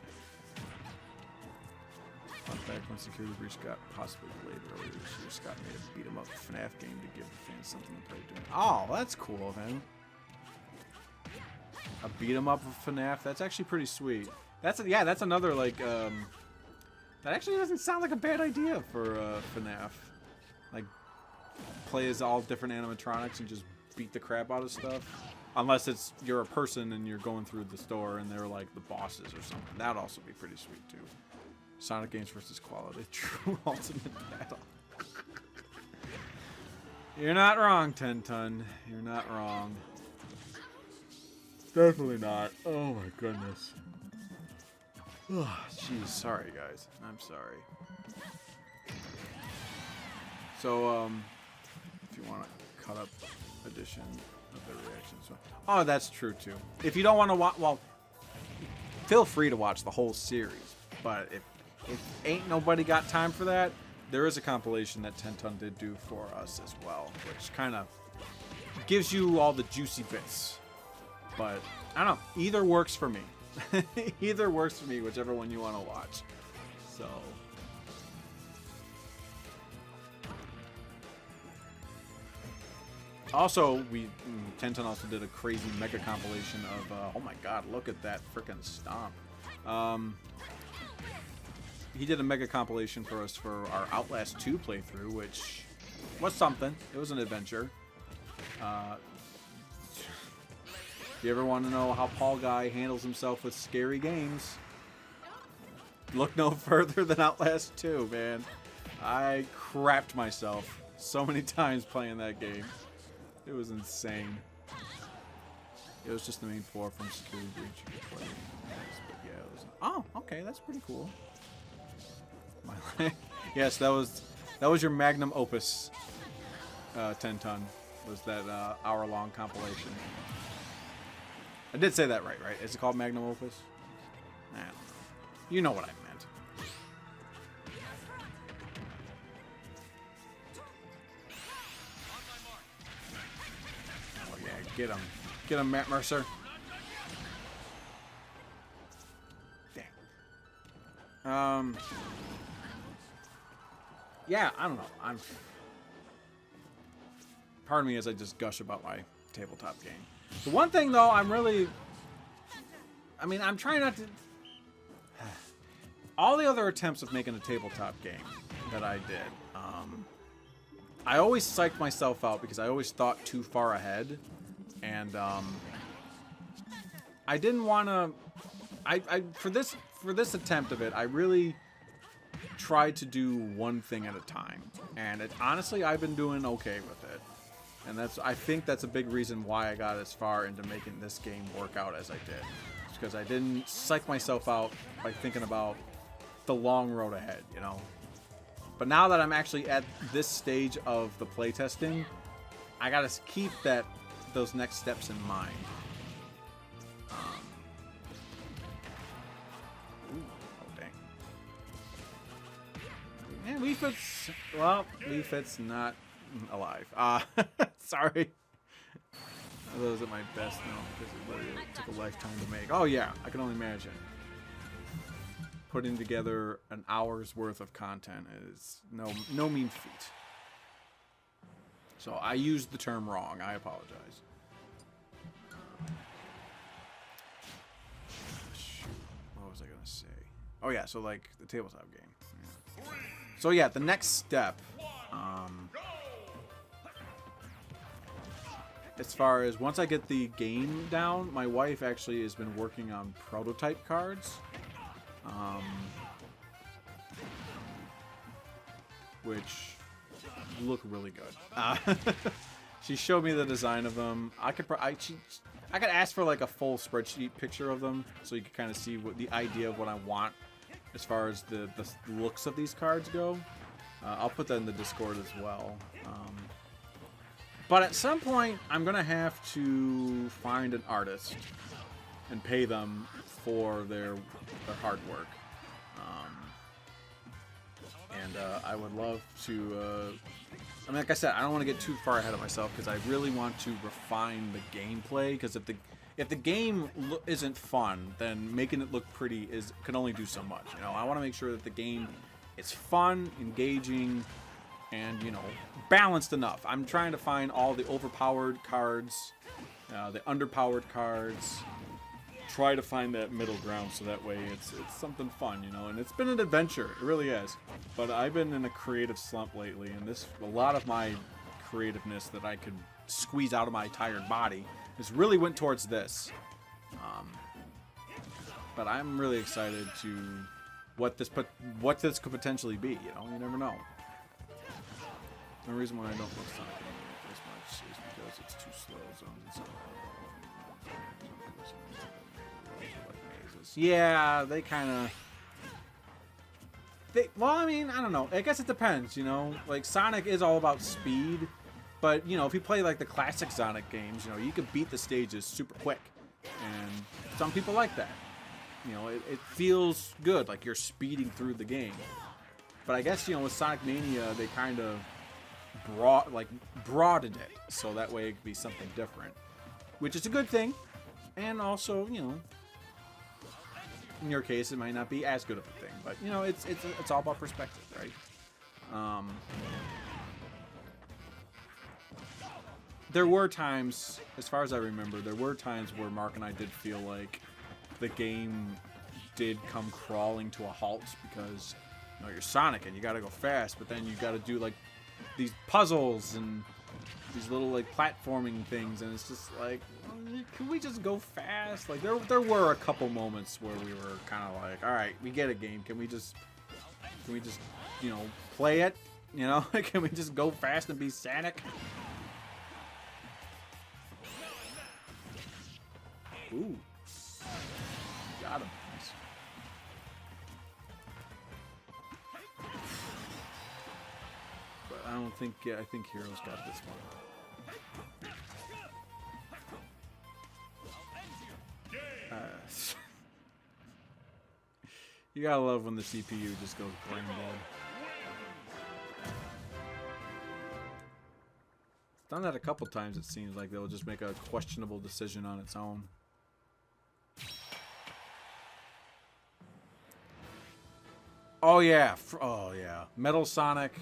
Fun fact, when Security Breach got possibly delayed earlier this year, Scott made a beat-em-up FNAF game to give the fans something to play during. Oh, that's cool of him. A beat-em-up of FNAF? That's actually pretty sweet. That's another, like, that actually doesn't sound like a bad idea for FNAF. Like, play as all different animatronics and just beat the crap out of stuff. Unless you're a person and you're going through the store and they're like the bosses or something. That'd also be pretty sweet too. Sonic games versus quality. True ultimate battle. You're not wrong, 10 ton. You're not wrong. Definitely not. Oh my goodness. Oh, jeez, sorry guys. I'm sorry. So, if you want to cut up edition of the reactions. Oh, that's true too. If you don't want to watch, well, feel free to watch the whole series. But if ain't nobody got time for that, there is a compilation that 10 Ton did do for us as well, which kind of gives you all the juicy bits. But I don't know. Either works for me. Either works for me, whichever one you want to watch. So. Also, 10 Ton also did a crazy mega compilation of, oh my god, look at that frickin' stomp. He did a mega compilation for us for our Outlast 2 playthrough, which was something. It was an adventure. If you ever want to know how Paulguy handles himself with scary games, look no further than Outlast 2, man. I crapped myself so many times playing that game. It was insane. It was just the main floor from Security Breach you could play. But yeah, it was, oh, okay, that's pretty cool. Yes, that was your magnum opus. 10 Ton was that hour-long compilation. I did say that right? Is it called magnum opus? I don't know. You know what I meant. Oh yeah, get him, Matt Mercer. Dang. Yeah, I don't know. Pardon me as I just gush about my tabletop game. The one thing, though, I'm trying not to... All the other attempts of making a tabletop game that I did, I always psyched myself out because I always thought too far ahead. And, I didn't want to... For this attempt of it, I really tried to do one thing at a time. And honestly, I've been doing okay with it. And I think that's a big reason why I got as far into making this game work out as I did. It's because I didn't psych myself out by thinking about the long road ahead, you know? But now that I'm actually at this stage of the playtesting, I gotta keep those next steps in mind. Oh, dang. Yeah, Wii Fit's not alive. Sorry. Those at my best now because it literally took a lifetime to make. Oh yeah, I can only imagine. Putting together an hour's worth of content is no mean feat. So I used the term wrong. I apologize. Shoot, what was I gonna say? Oh yeah, so like the tabletop game. Yeah. So yeah, the next step. As far as once I get the game down, my wife actually has been working on prototype cards, which look really good. She showed me the design of them. I could ask for like a full spreadsheet picture of them, so you could kind of see what the idea of what I want as far as the looks of these cards go. I'll put that in the Discord as well. But at some point, I'm going to have to find an artist and pay them for their hard work. I would love to... like I said, I don't want to get too far ahead of myself because I really want to refine the gameplay. Because if the game isn't fun, then making it look pretty can only do so much. You know, I want to make sure that the game is fun, engaging, and, you know, balanced enough. I'm trying to find all the overpowered cards, the underpowered cards. Try to find that middle ground so that way it's something fun, you know. And it's been an adventure, it really is. But I've been in a creative slump lately, and a lot of my creativeness that I could squeeze out of my tired body has really went towards this. But I'm really excited to what this could potentially be. You know, you never know. No reason why I don't look Sonic as much is because it's too slow. Yeah, they kind of. Well, I mean, I don't know. I guess it depends, you know. Like, Sonic is all about speed, but, you know, if you play, like, the classic Sonic games, you know, you can beat the stages super quick. And some people like that. You know, it feels good, like you're speeding through the game. But I guess, you know, with Sonic Mania, they kind of broadened it, so that way it could be something different. Which is a good thing. And also, you know, in your case, it might not be as good of a thing, but you know, it's all about perspective, right? There were times, as far as I remember, there were times where Mark and I did feel like the game did come crawling to a halt because, you know, you're Sonic and you got to go fast, but then you got to do like these puzzles and these little like platforming things, and it's just like, can we just go fast? Like there were a couple moments where we were kind of like, all right, we get a game. Can we just you know, play it? You know, can we just go fast and be Sonic? Ooh, got him. Nice. But I don't think. I think Heroes got this one. You gotta love when the CPU just goes brain dead. It's done that a couple times, it seems like they'll just make a questionable decision on its own. Oh yeah, oh yeah. Metal Sonic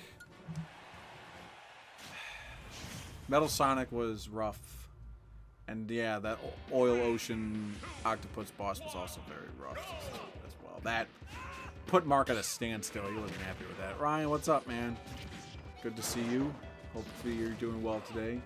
was rough. And yeah, that Oil Ocean Octopus boss was also very rough as well. That put Mark at a standstill. He wasn't happy with that. Ryan, what's up, man? Good to see you. Hopefully you're doing well today.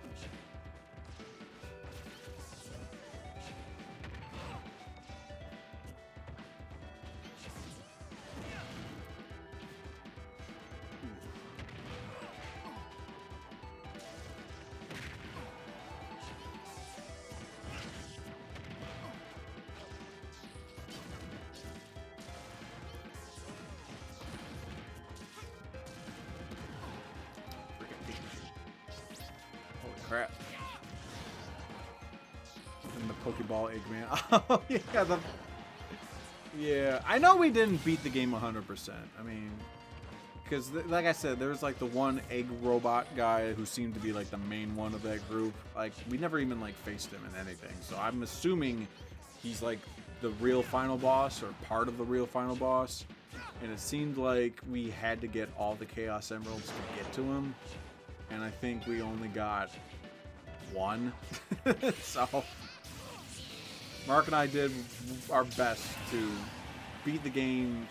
Crap. And the Pokeball Eggman. Oh, yeah. Yeah. I know we didn't beat the game 100%. I mean, because, like I said, there's like the one egg robot guy who seemed to be like the main one of that group. Like, we never even like faced him in anything. So I'm assuming he's like the real final boss or part of the real final boss. And it seemed like we had to get all the Chaos Emeralds to get to him. And I think we only got one. So Mark and I did our best to beat the game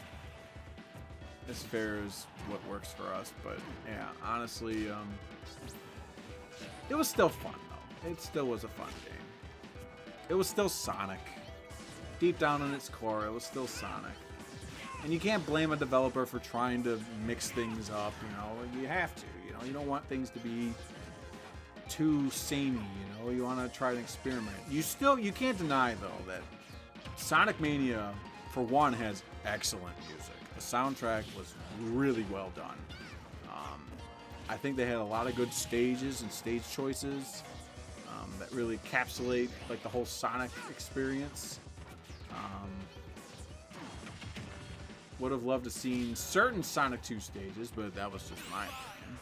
as fair as what works for us. But yeah, honestly, it was still fun though. It still was a fun game. It was still Sonic. Deep down in its core, it was still Sonic. And you can't blame a developer for trying to mix things up, you know. You have to, you know. You don't want things to be too samey, you know. You want to try to experiment. You can't deny, though, that Sonic Mania, for one, has excellent music. The soundtrack was really well done. I think they had a lot of good stages and stage choices that really encapsulate, like, the whole Sonic experience. Would have loved to seen certain Sonic 2 stages, but that was just my opinion.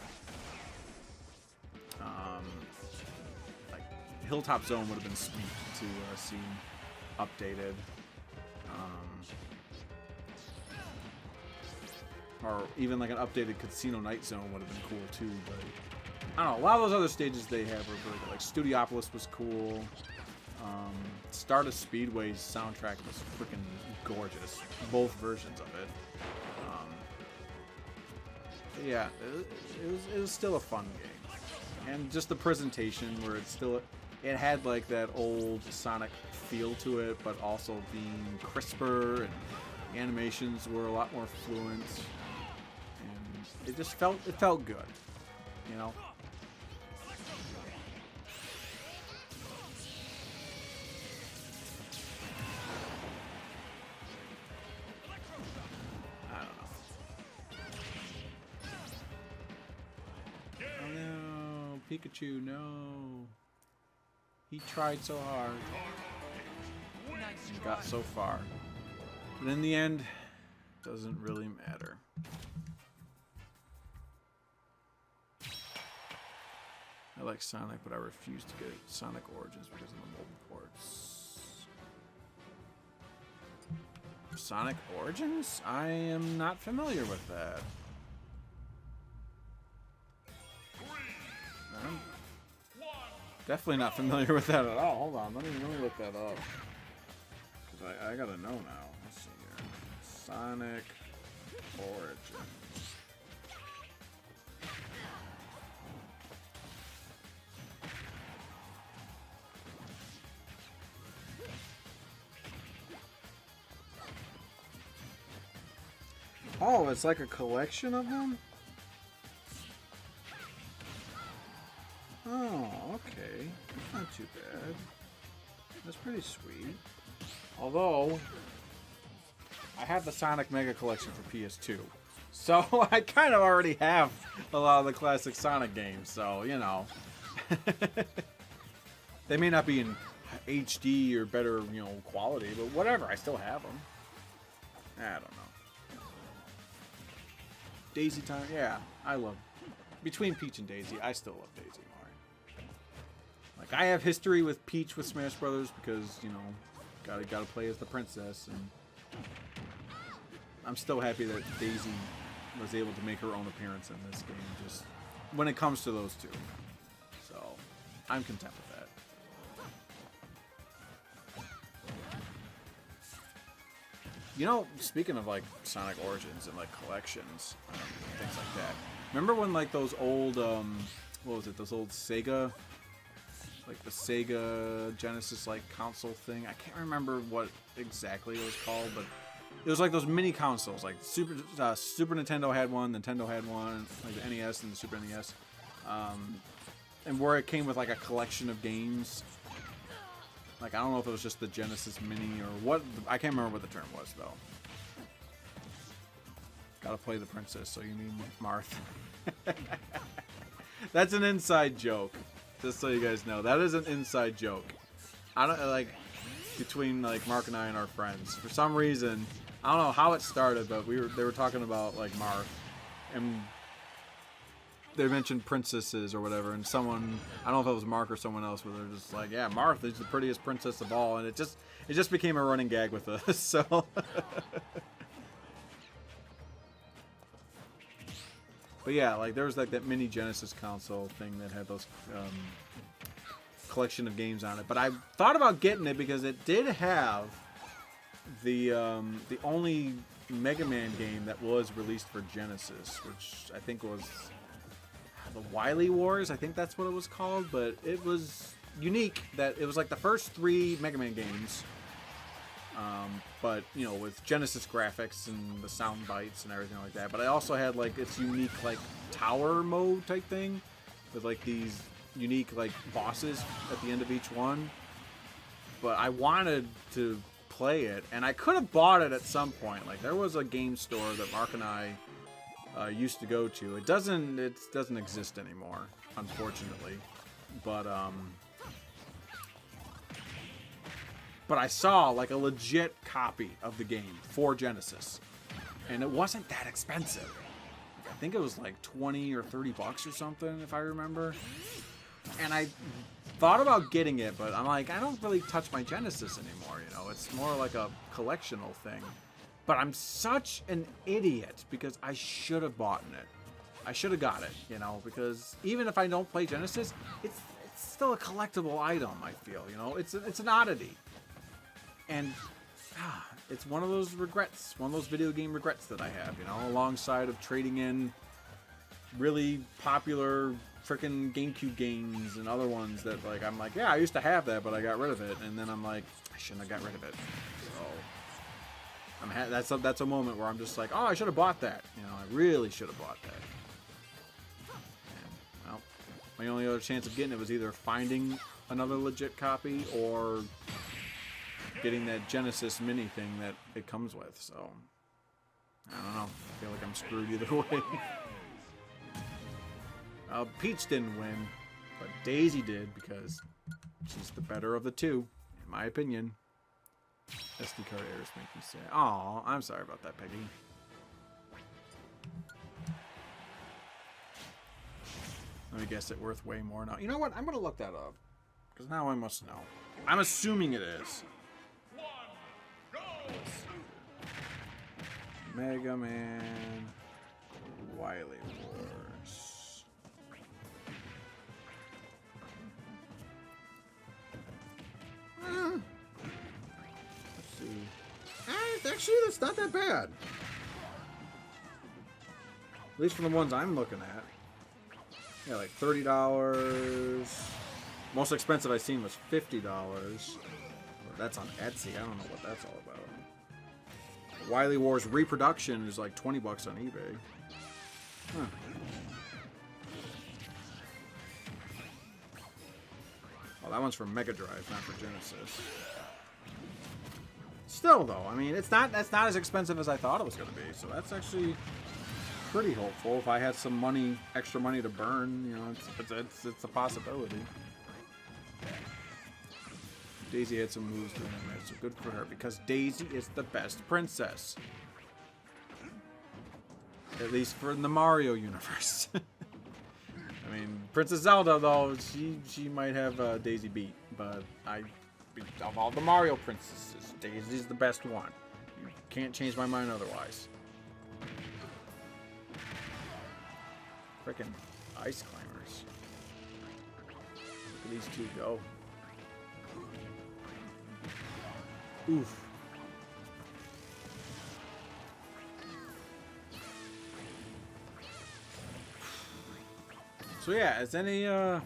Like Hilltop Zone would have been sweet to see updated. Or even like an updated Casino Night Zone would have been cool too, but I don't know. A lot of those other stages they have were really good. Like Studiopolis was cool. Stardust Speedway's soundtrack was freaking gorgeous. Both versions of it. Yeah, it was still a fun game. And just the presentation where it had like that old Sonic feel to it, but also being crisper, and the animations were a lot more fluent. And it just felt good, you know? Pikachu, no. He tried so hard. Got so far. But in the end, doesn't really matter. I like Sonic, but I refuse to get Sonic Origins because of the mobile ports. Sonic Origins? I am not familiar with that. I'm definitely not familiar with that at all. Hold on, let me look that up. Because I gotta know now. Let's see here. Sonic Origins. Oh, it's like a collection of them? Oh, okay. That's not too bad. That's pretty sweet. Although, I have the Sonic Mega Collection for PS2. So, I kind of already have a lot of the classic Sonic games, so, you know. They may not be in HD or better, you know, quality, but whatever, I still have them. I don't know. Daisy time, yeah, I love. Between Peach and Daisy, I still love Daisy more. Like I have history with Peach with Smash Brothers because you know, gotta play as the princess, and I'm still happy that Daisy was able to make her own appearance in this game. Just when it comes to those two, so I'm content with that. You know, speaking of like Sonic Origins and like collections, things like that. Remember when like those old, what was it? Those old Sega, like the Sega Genesis like console thing. I can't remember what exactly it was called, but it was like those mini consoles. Like Super Nintendo had one, Nintendo had one, like the NES and the Super NES, and where it came with like a collection of games. Like, I don't know if it was just the Genesis Mini or what. I can't remember what the term was, though. Gotta play the princess, so you mean Marth. That's an inside joke. Just so you guys know. That is an inside joke. I don't, like, between, like, Mark and I and our friends. For some reason, I don't know how it started, but they were talking about, like, Marth. And they mentioned princesses or whatever, and someone, I don't know if it was Mark or someone else, but they're just like, yeah, Martha is the prettiest princess of all, and it just became a running gag with us. So, but yeah, like there was like that mini Genesis console thing that had those collection of games on it. But I thought about getting it because it did have the only Mega Man game that was released for Genesis, which I think was the Wily Wars, I think that's what it was called, but it was unique that it was like the first 3 Mega Man games, but you know, with Genesis graphics and the sound bites and everything like that. But I also had like its unique like tower mode type thing with like these unique like bosses at the end of each one. But I wanted to play it, and I could have bought it at some point. Like there was a game store that Mark and I used to go to. It doesn't exist anymore, unfortunately. But I saw like a legit copy of the game for Genesis, and it wasn't that expensive. I think it was like 20 or 30 bucks or something, if I remember. And I thought about getting it, but I'm like, I don't really touch my Genesis anymore. You know, it's more like a collectional thing. But I'm such an idiot because I should have bought it. I should have got it, you know, because even if I don't play Genesis, it's still a collectible item, I feel, you know. It's an oddity. And it's one of those regrets, one of those video game regrets that I have, you know, alongside of trading in really popular freaking GameCube games and other ones that, like, I'm like, yeah, I used to have that, but I got rid of it. And then I'm like, I shouldn't have got rid of it. So that's a moment where I'm just like, oh, I should have bought that. You know, I really should have bought that. And, well, my only other chance of getting it was either finding another legit copy or getting that Genesis mini thing that it comes with. So, I don't know. I feel like I'm screwed either way. Peach didn't win. But Daisy did because she's the better of the two, in my opinion. SD card errors make me sad. Aw, I'm sorry about that, Peggy. Let me guess it worth way more now. You know what? I'm going to look that up. Because now I must know. I'm assuming it is. Mega Man Wily Wars. Let's see. Actually, that's not that bad. At least from the ones I'm looking at. Yeah, like $30. Most expensive I've seen was $50. That's on Etsy. I don't know what that's all about. Wily Wars reproduction is like 20 bucks on eBay. Huh. Well, that one's for Mega Drive, not for Genesis. Still, though, I mean, that's not as expensive as I thought it was going to be. So that's actually pretty hopeful. If I had some money, extra money to burn, you know, it's a possibility. Daisy had some moves during the match, so good for her, because Daisy is the best princess. At least for the Mario universe. I mean, Princess Zelda, though, she might have Daisy beat, but of all the Mario princesses, Daisy's the best one. You can't change my mind otherwise. Frickin' ice climbers. Look at these two go. Oof. So yeah, is any you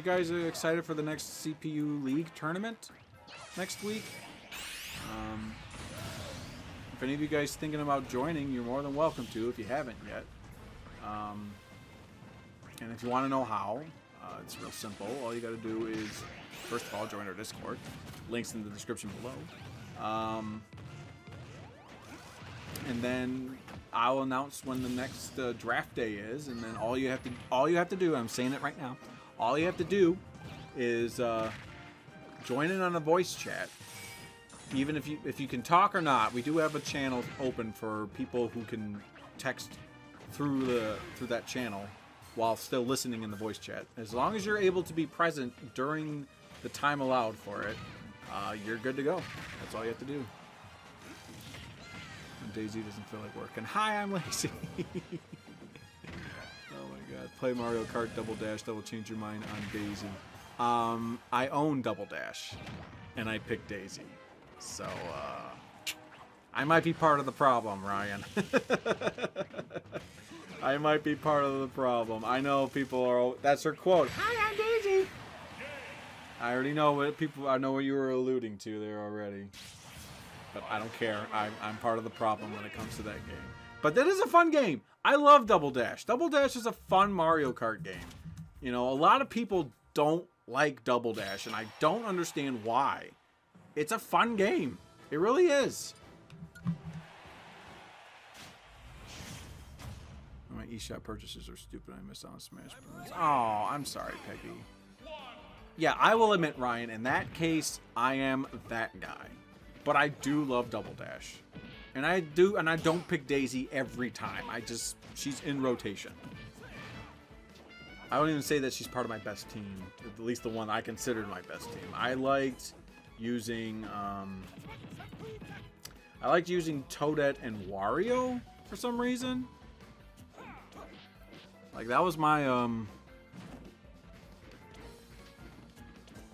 guys excited for the next CPU League tournament next week? If any of you guys thinking about joining, you're more than welcome to if you haven't yet. And if you want to know how, it's real simple. All you got to do is, first of all, join our Discord. Links in the description below. And then I'll announce when the next draft day is, and then all you have to do, I'm saying it right now, all you have to do is join in on a voice chat. Even if you can talk or not, we do have a channel open for people who can text through that channel while still listening in the voice chat. As long as you're able to be present during the time allowed for it, you're good to go. That's all you have to do. And Daisy doesn't feel like working. Hi, I'm lazy. Oh my god. Play Mario Kart Double Dash. That will change your mind on Daisy. I own Double Dash, and I picked Daisy. So, I might be part of the problem, Ryan. I might be part of the problem. I know people are... That's her quote. Hi, I'm Daisy. I already know what people... I know what you were alluding to there already. But I don't care. I'm part of the problem when it comes to that game. But that is a fun game. I love Double Dash. Double Dash is a fun Mario Kart game. You know, a lot of people don't like Double Dash, and I don't understand why. It's a fun game. It really is. My eShop purchases are stupid. I missed out on Smash Bros. Oh, I'm sorry, Peggy. Yeah, I will admit, Ryan, in that case, I am that guy. But I do love Double Dash. And I don't pick Daisy every time. She's in rotation. I don't even say that she's part of my best team. At least the one I considered my best team. I liked using Toadette and Wario for some reason. Like, that was my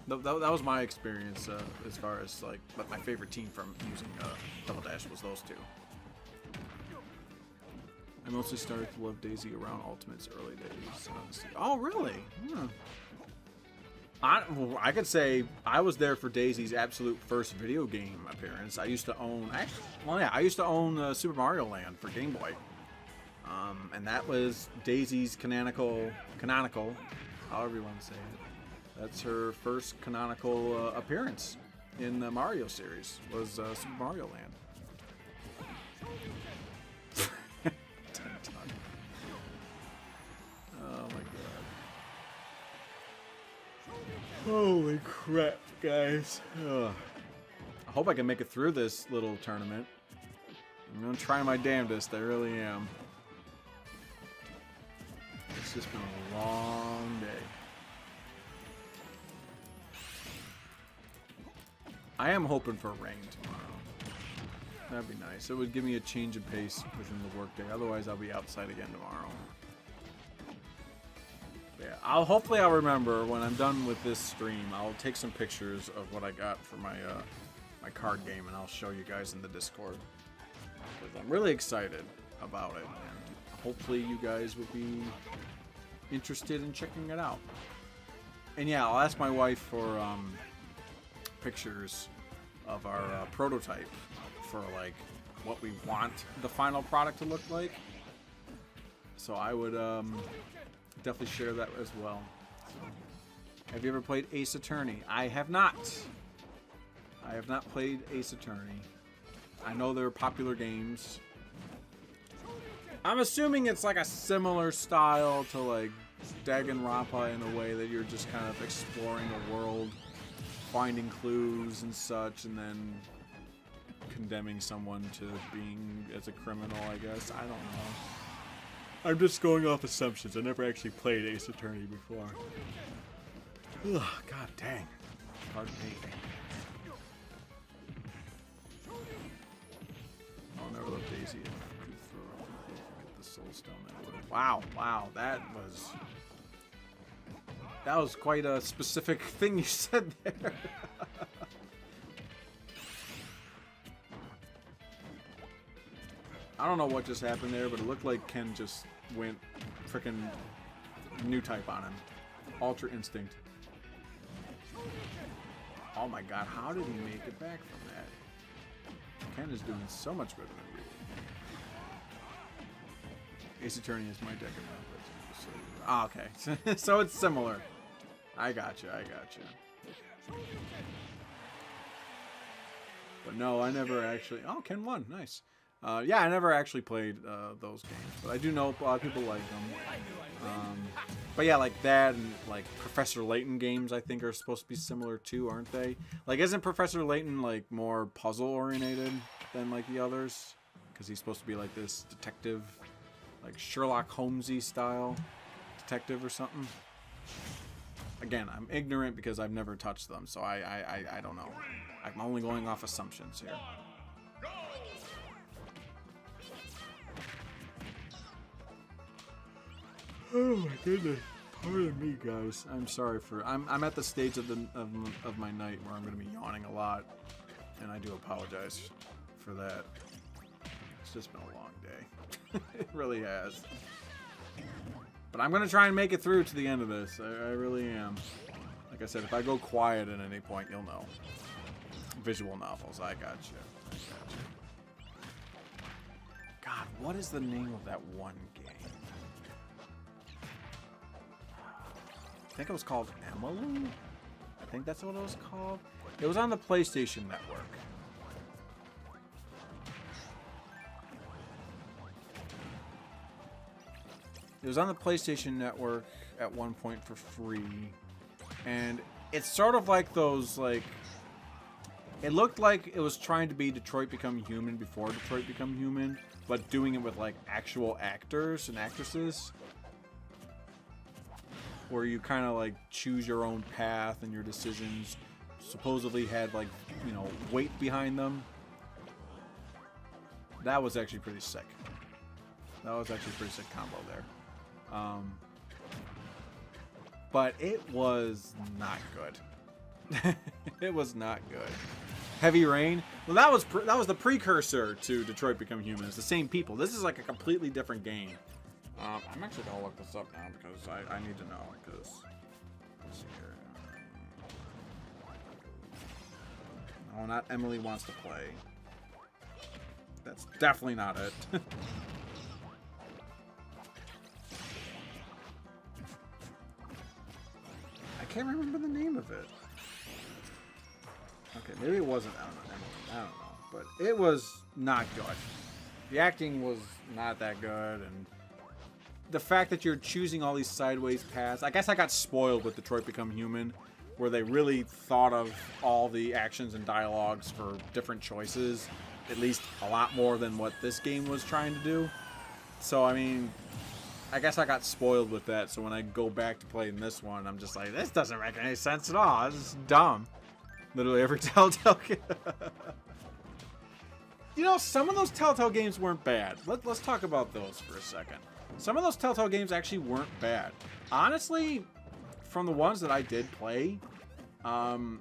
that was my experience as far as like my favorite team from using Double Dash was those two. I mostly started to love Daisy around Ultimate's early days. Oh, really? Yeah. I could say I was there for Daisy's absolute first video game appearance. I used to own Super Mario Land for Game Boy. And that was Daisy's canonical, however you want to say it. That's her first canonical appearance in the Mario series, was Super Mario Land. Oh my god. Holy crap, guys. Ugh. I hope I can make it through this little tournament. I'm gonna try my damnedest, I really am. It's just been a long day. I am hoping for rain tomorrow. That'd be nice. It would give me a change of pace within the workday. Otherwise, I'll be outside again tomorrow. Yeah, hopefully I'll remember when I'm done with this stream. I'll take some pictures of what I got for my my card game, and I'll show you guys in the Discord. Because I'm really excited about it, and hopefully you guys will be interested in checking it out. And yeah, I'll ask my wife for pictures of our prototype for like what we want the final product to look like. So I would definitely share that as well. Have you ever played Ace Attorney? I have not. I have not played Ace Attorney. I know they're popular games. I'm assuming it's like a similar style to like Danganronpa in a way that you're just kind of exploring a world, finding clues and such, and then condemning someone to being as a criminal, I guess. I don't know. I'm just going off assumptions. I never actually played Ace Attorney before. Ugh, god dang. Pardon me. I'll never let Daisy could throw get the soul stone that way. Wow, wow, that was quite a specific thing you said there. I don't know what just happened there, but it looked like Ken just went frickin' new type on him. Ultra Instinct. Oh my god, how did he make it back from that? Ken is doing so much better than we did. Ace Attorney is my deck of so, ah, okay. So it's similar. I gotcha, I gotcha. But no, I never actually... Oh, Ken won. Nice. Yeah, I never actually played those games, but I do know a lot of people like them. But yeah, like that and like Professor Layton games, I think are supposed to be similar too, aren't they? Like, isn't Professor Layton like more puzzle oriented than like the others? Because he's supposed to be like this detective, like Sherlock Holmesy style detective or something. Again, I'm ignorant because I've never touched them, so I don't know. I'm only going off assumptions here. Oh my goodness! Pardon me, guys. I'm sorry for. I'm at the stage of my night where I'm going to be yawning a lot, and I do apologize for that. It's just been a long day. It really has. But I'm going to try and make it through to the end of this. I really am. Like I said, if I go quiet at any point, you'll know. Visual novels. I got you. God, what is the name of that one game? I think it was called Emily? I think that's what it was called. It was on the PlayStation Network. It was on the PlayStation Network at one point for free. And it's sort of like those, like... It looked like it was trying to be Detroit Become Human before Detroit Become Human, but doing it with, like, actual actors and actresses. Where you kind of like choose your own path and your decisions supposedly had like, you know, weight behind them. That was actually pretty sick. That was actually a pretty sick combo there. But it was not good. It was not good. Heavy Rain. Well, that was the precursor to Detroit Become Human. It's the same people. This is like a completely different game. I'm actually gonna look this up now because I need to know, because let's see here. No, not Emily Wants to Play. That's definitely not it. I can't remember the name of it. Okay, maybe it wasn't Emily. I don't know, but it was not good. The acting was not that good, and the fact that you're choosing all these sideways paths. I guess I got spoiled with Detroit Become Human, where they really thought of all the actions and dialogues for different choices, at least a lot more than what this game was trying to do. So, I mean, I guess I got spoiled with that, so when I go back to playing this one, I'm just like, this doesn't make any sense at all. This is dumb. Literally every Telltale game. You know, some of those Telltale games weren't bad. Let's talk about those for a second. Some of those Telltale games actually weren't bad. Honestly, from the ones that I did play, The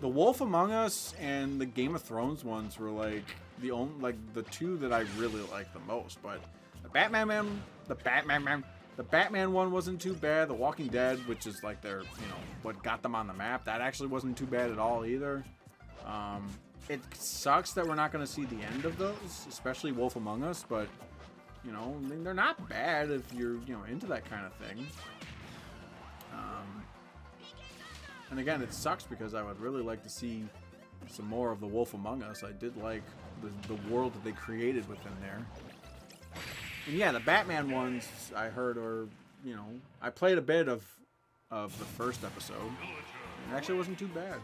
Wolf Among Us and the Game of Thrones ones were like the two that I really liked the most. But the Batman one wasn't too bad. The Walking Dead, which is like their, what got them on the map, that actually wasn't too bad at all either. It sucks that we're not going to see the end of those, especially Wolf Among Us, but they're not bad if you're into that kind of thing. And again, it sucks because I would really like to see some more of the Wolf Among Us. I did like the world that they created within there. And yeah, the Batman ones I heard are, I played a bit of the first episode. And it actually wasn't too bad.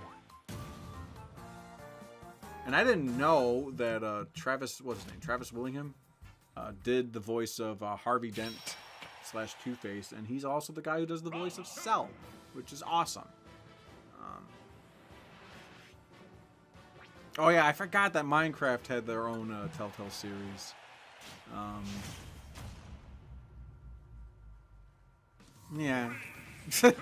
And I didn't know that Travis Willingham did the voice of Harvey Dent / Two-Face, and he's also the guy who does the voice of Cell, which is awesome. Oh yeah, I forgot that Minecraft had their own Telltale series. Yeah. In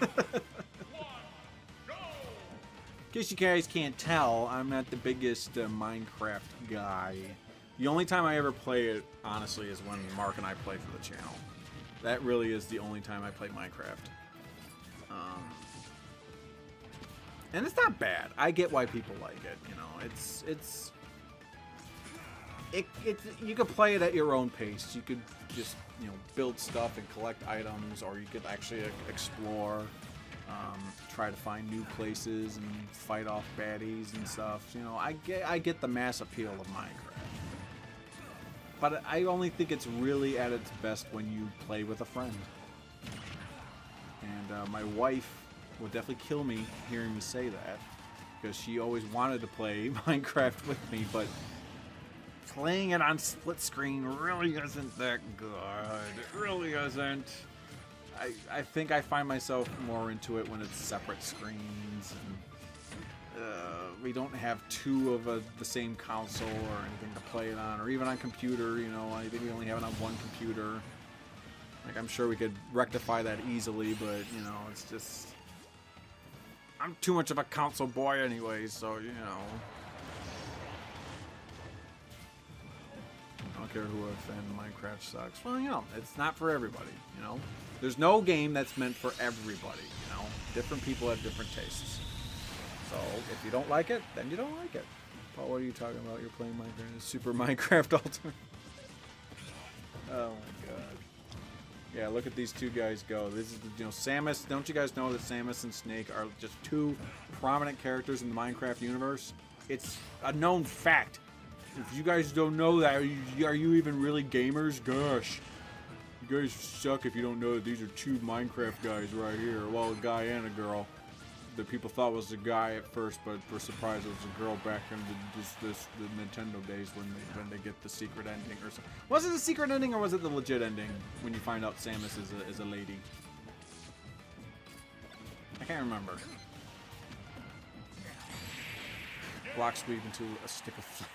case you guys can't tell, I'm not the biggest Minecraft guy. The only time I ever play it, honestly, is when Mark and I play for the channel. That really is the only time I play Minecraft. And it's not bad. I get why people like it. You could play it at your own pace. You could just build stuff and collect items, or you could actually explore, try to find new places and fight off baddies and stuff. I get the mass appeal of Minecraft, but I only think it's really at its best when you play with a friend. And my wife would definitely kill me hearing me say that, because she always wanted to play Minecraft with me, but playing it on split screen really isn't that good. It really isn't. I think I find myself more into it when it's separate screens, and we don't have two of the same console or anything to play it on, or even on computer. I think we only have it on one computer. Like, I'm sure we could rectify that easily, but it's just, I'm too much of a console boy anyway, so I don't care who a fan of Minecraft sucks. Well, it's not for everybody, There's no game that's meant for everybody, Different people have different tastes. So, if you don't like it, then you don't like it. Paul, what are you talking about? You're playing Minecraft, Super Minecraft Ultimate. Oh my god. Yeah, look at these two guys go. This is, Samus. Don't you guys know that Samus and Snake are just two prominent characters in the Minecraft universe? It's a known fact. If you guys don't know that, are you even really gamers? Gosh. You guys suck if you don't know that these are two Minecraft guys right here. Well, a guy and a girl. That people thought was a guy at first, but were surprised it was a girl back in the Nintendo days when they get the secret ending or something. Was it the secret ending or was it the legit ending when you find out Samus is a lady? I can't remember. Block sweep into a stick of flame.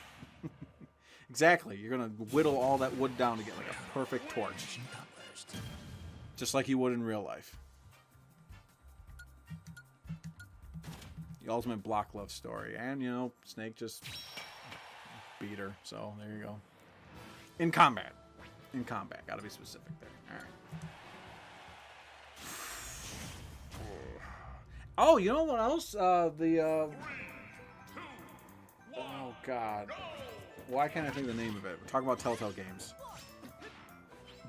Exactly. You're gonna whittle all that wood down to get like a perfect torch, just like you would in real life. The ultimate block love story. And, Snake just beat her. So, there you go. In combat. Gotta be specific there. Alright. Oh, you know what else? Oh, God. Why can't I think of the name of it? We're talking about Telltale games.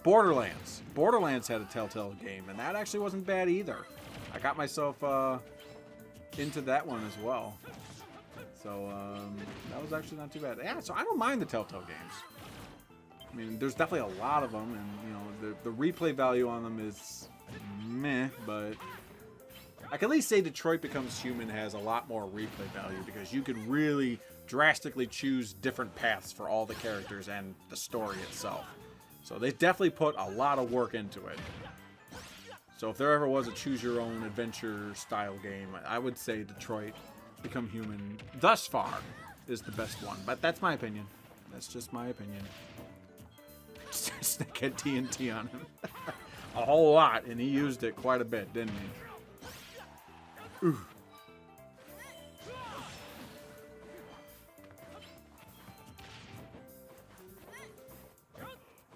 Borderlands. Borderlands had a Telltale game, and that actually wasn't bad either. I got myself, into that one as well. So, that was actually not too bad. Yeah, so I don't mind the Telltale games. I mean, there's definitely a lot of them, and, the replay value on them is meh, but I can at least say Detroit Becomes Human has a lot more replay value because you can really drastically choose different paths for all the characters and the story itself. So they definitely put a lot of work into it. So if there ever was a choose-your-own adventure style game, I would say Detroit Become Human, thus far, is the best one. But that's my opinion. That's just my opinion. Snake had TNT on him. A whole lot, and he used it quite a bit, didn't he? Ooh.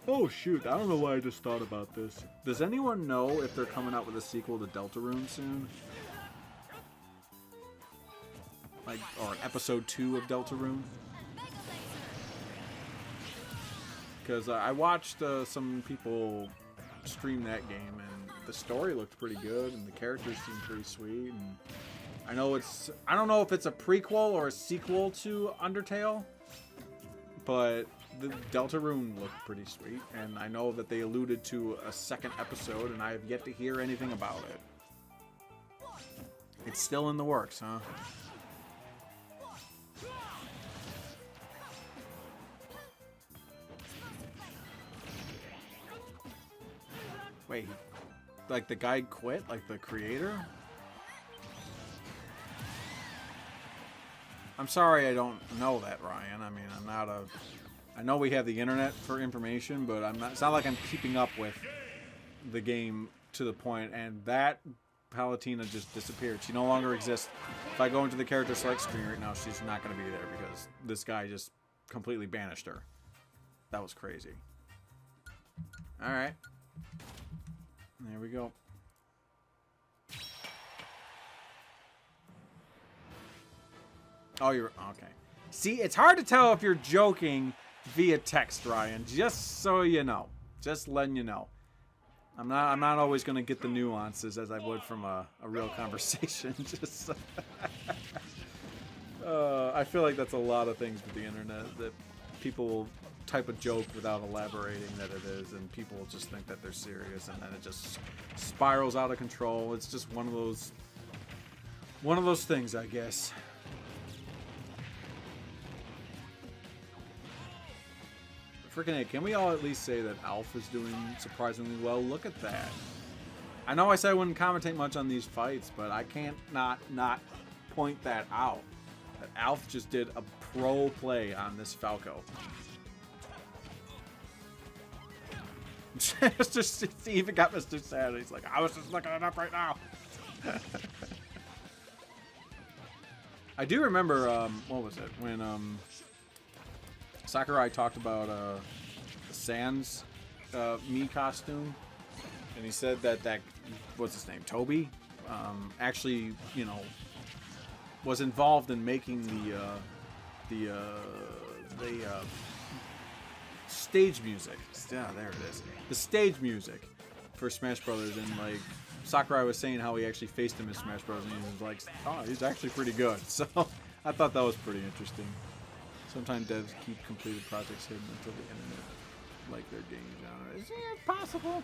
Oh shoot, I don't know why I just thought about this. Does anyone know if they're coming out with a sequel to Deltarune soon? Like, or an episode 2 of Deltarune? Because I watched some people stream that game, and the story looked pretty good, and the characters seemed pretty sweet. And I know I don't know if it's a prequel or a sequel to Undertale, but the Deltarune looked pretty sweet, and I know that they alluded to a second episode, and I have yet to hear anything about it. It's still in the works, huh? Wait, like the guy quit? Like the creator? I'm sorry I don't know that, Ryan. I mean, I'm not a... I know we have the internet for information, but I'm not... It's not like I'm keeping up with the game to the point, and that Palutena just disappeared. She no longer exists. If I go into the character select screen right now, she's not going to be there because this guy just completely banished her. That was crazy. Alright. There we go. Oh, you're... Okay. See, it's hard to tell if you're joking via text, Ryan. Just so you know. Just letting you know. I'm not always going to get the nuances as I would from a real conversation. Just... I feel like that's a lot of things with the internet. That people will type a joke without elaborating that it is, and people will just think that they're serious, and then it just spirals out of control. It's just one of those things, I guess. Freaking A, can we all at least say that Alf is doing surprisingly well? Look at that. I know I said I wouldn't commentate much on these fights, but I can't not point that out. That Alf just did a pro play on this Falco. Just he even got Mr. Sad. He's like, I was just looking it up right now. I do remember, what was it? When Sakurai talked about the Sans Mii costume, and he said that what's his name, Toby, actually, you know, was involved in making the stage music. Yeah, there it is. The stage music for Smash Brothers, and like Sakurai was saying how he actually faced him in Smash Brothers, and he was like, oh, he's actually pretty good. So I thought that was pretty interesting. Sometimes devs keep completed projects hidden until the internet like their game genre. Is it possible?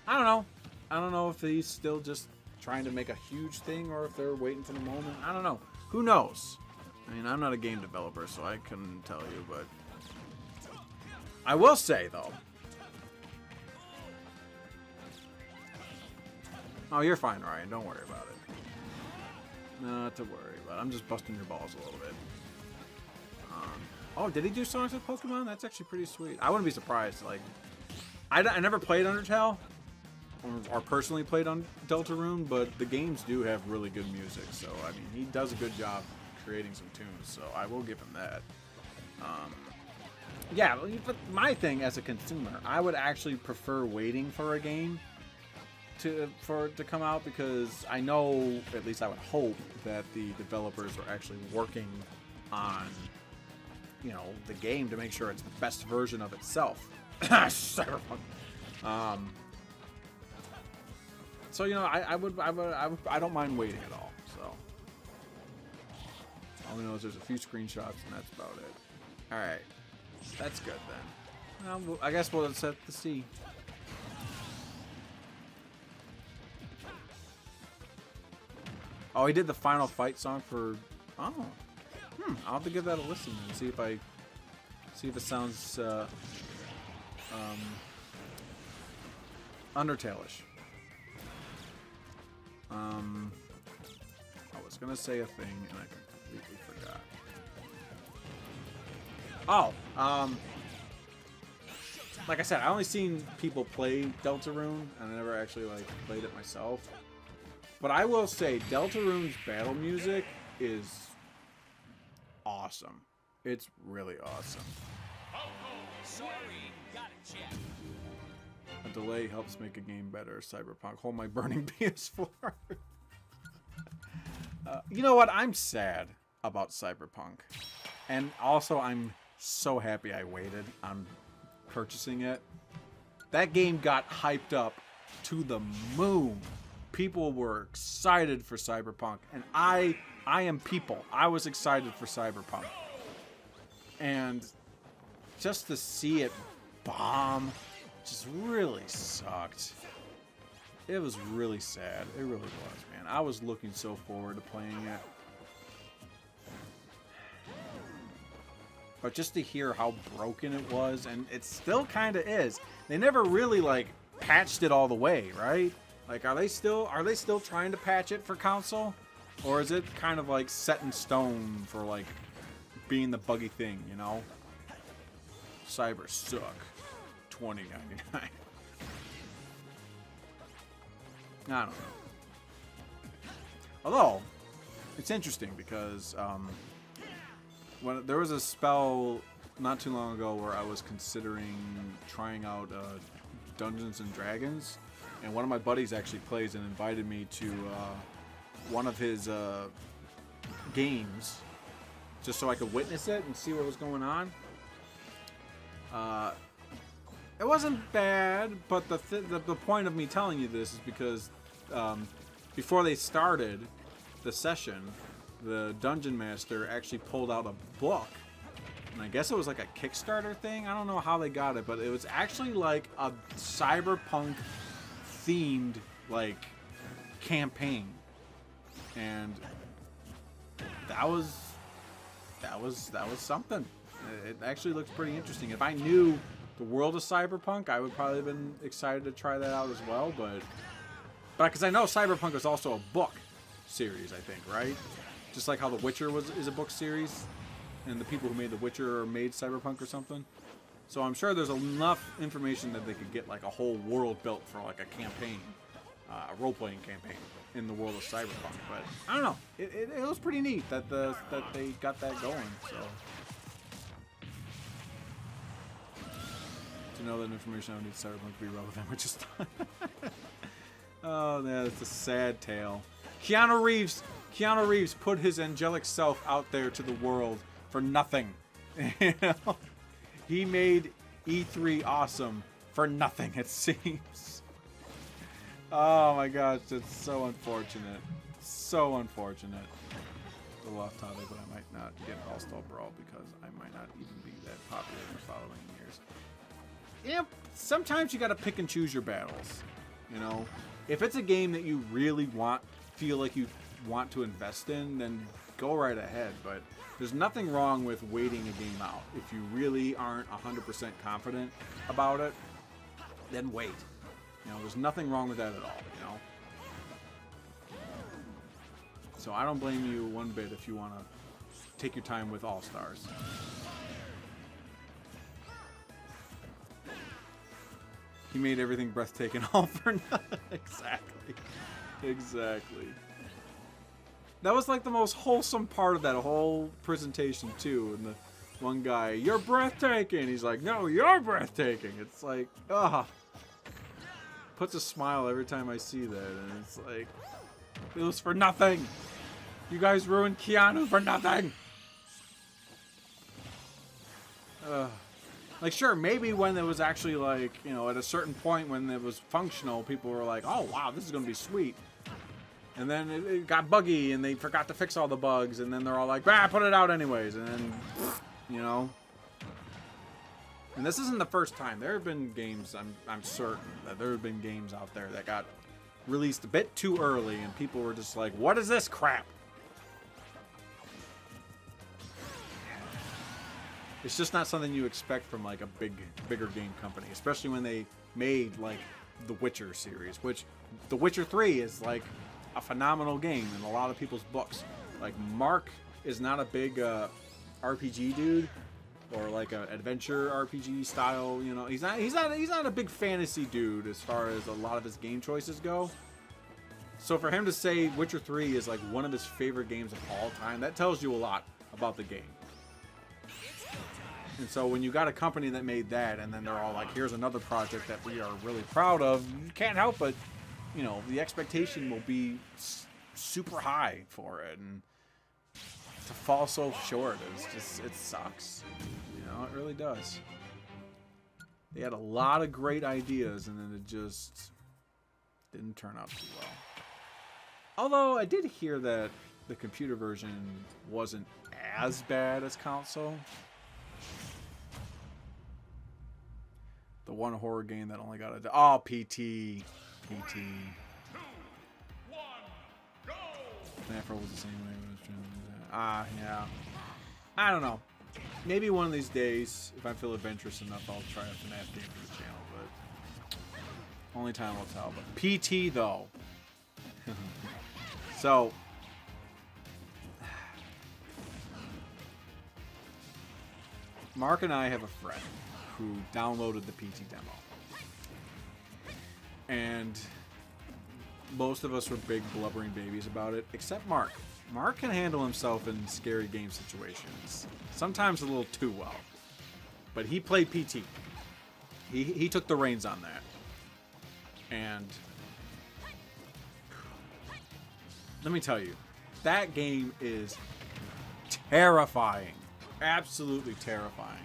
I don't know. I don't know if he's still just trying to make a huge thing or if they're waiting for the moment. I don't know. Who knows? I mean, I'm not a game developer, so I couldn't tell you, but I will say, though. Oh, you're fine, Ryan. Don't worry about it. Not to worry about it. I'm just busting your balls a little bit. Oh, did he do songs with Pokemon? That's actually pretty sweet. I wouldn't be surprised. Like, I never played Undertale, or personally played on Deltarune, but the games do have really good music. So, I mean, he does a good job creating some tunes. So, I will give him that. Yeah, but my thing as a consumer, I would actually prefer waiting for a game for it to come out, because I know, at least I would hope, that the developers are actually working on, you know, the game to make sure it's the best version of itself. Cyberpunk. So, you know, I don't mind waiting at all. So all we know is there's a few screenshots, and that's about it. All right, that's good then. Well, I guess we'll set the C. Oh, he did the final fight song for. Oh, I'll have to give that a listen and see if it sounds Undertale-ish. I was gonna say a thing and I completely forgot. Oh, like I said, I only seen people play Deltarune, and I never actually like played it myself. But I will say, Deltarune's battle music is awesome. It's really awesome. A delay helps make a game better. Cyberpunk. Hold my burning PS4. You know what? I'm sad about Cyberpunk. And also, I'm so happy I waited on purchasing it. That game got hyped up to the moon. People were excited for Cyberpunk. And I am people. I was excited for Cyberpunk. And just to see it bomb just really sucked. It was really sad. It really was, man. I was looking so forward to playing it. But just to hear how broken it was, and it still kind of is. They never really like patched it all the way, right? Like, are they still trying to patch it for console, or is it kind of like set in stone for like being the buggy thing, you know? Cyber suck. $20.99. I don't know. Although, it's interesting because when there was a spell not too long ago where I was considering trying out Dungeons and Dragons, and one of my buddies actually plays and invited me to one of his games just so I could witness it and see what was going on. It wasn't bad, but the point of me telling you this is because before they started the session, the Dungeon Master actually pulled out a book. And I guess it was like a Kickstarter thing. I don't know how they got it, but it was actually like a cyberpunk themed like campaign. And that was something. It actually looks pretty interesting. If I knew the world of Cyberpunk, I would probably have been excited to try that out as well, but because I know Cyberpunk is also a book series, I think, right? Just like how The Witcher is a book series, and the people who made The Witcher made Cyberpunk or something. So I'm sure there's enough information that they could get like a whole world built for like a campaign, a role-playing campaign in the world of Cyberpunk. But I don't know, it was pretty neat that they got that going. So to know that information, I don't need Cyberpunk to be relevant, which is oh, that's a sad tale. Keanu Reeves put his angelic self out there to the world for nothing. You know? He made E3 awesome for nothing, it seems. Oh my gosh, it's so unfortunate. So unfortunate. A little off topic, but I might not get All-Star Brawl because I might not even be that popular in the following years. Yeah, sometimes you gotta pick and choose your battles. You know? If it's a game that you really feel like you want to invest in, then go right ahead. But there's nothing wrong with waiting a game out. If you really aren't 100% confident about it, then wait. You know, there's nothing wrong with that at all, you know? So I don't blame you one bit if you want to take your time with All-Stars. He made everything breathtaking all for nothing. Exactly. That was like the most wholesome part of that whole presentation too. And the one guy, "You're breathtaking." He's like, "No, you're breathtaking." It's like, puts a smile every time I see that, and it's like, it was for nothing. You guys ruined Keanu for nothing. Like, sure, maybe when it was actually like, you know, at a certain point when it was functional, people were like, "Oh wow, this is gonna be sweet." And then it got buggy, and they forgot to fix all the bugs, and then they're all like, put it out anyways, and then, you know. And this isn't the first time. There have been games, I'm certain, that there have been games out there that got released a bit too early, and people were just like, "What is this crap?" It's just not something you expect from like a bigger game company, especially when they made like the Witcher series, which The Witcher 3 is like a phenomenal game in a lot of people's books. Like Mark is not a big RPG dude or like an adventure RPG style, you know. He's not a big fantasy dude as far as a lot of his game choices go. So for him to say Witcher 3 is like one of his favorite games of all time, that tells you a lot about the game. And so when you got a company that made that, and then they're all like, here's another project that we are really proud of, you can't help but, you know, the expectation will be super high for it. And to fall so short is just, it sucks. You know, it really does. They had a lot of great ideas, and then it just didn't turn out too well. Although I did hear that the computer version wasn't as bad as console. The one horror game that only got a... Oh, PT. PT. Snapper was the same way. When I was trying to do that. Ah, yeah. I don't know. Maybe one of these days, if I feel adventurous enough, I'll try a FNAF game for the channel, but only time will tell. But PT, though. So... Mark and I have a friend who downloaded the PT demo. And most of us were big blubbering babies about it, except Mark. Mark can handle himself in scary game situations. Sometimes a little too well. But he played PT. He took the reins on that. And let me tell you, that game is terrifying. Absolutely terrifying.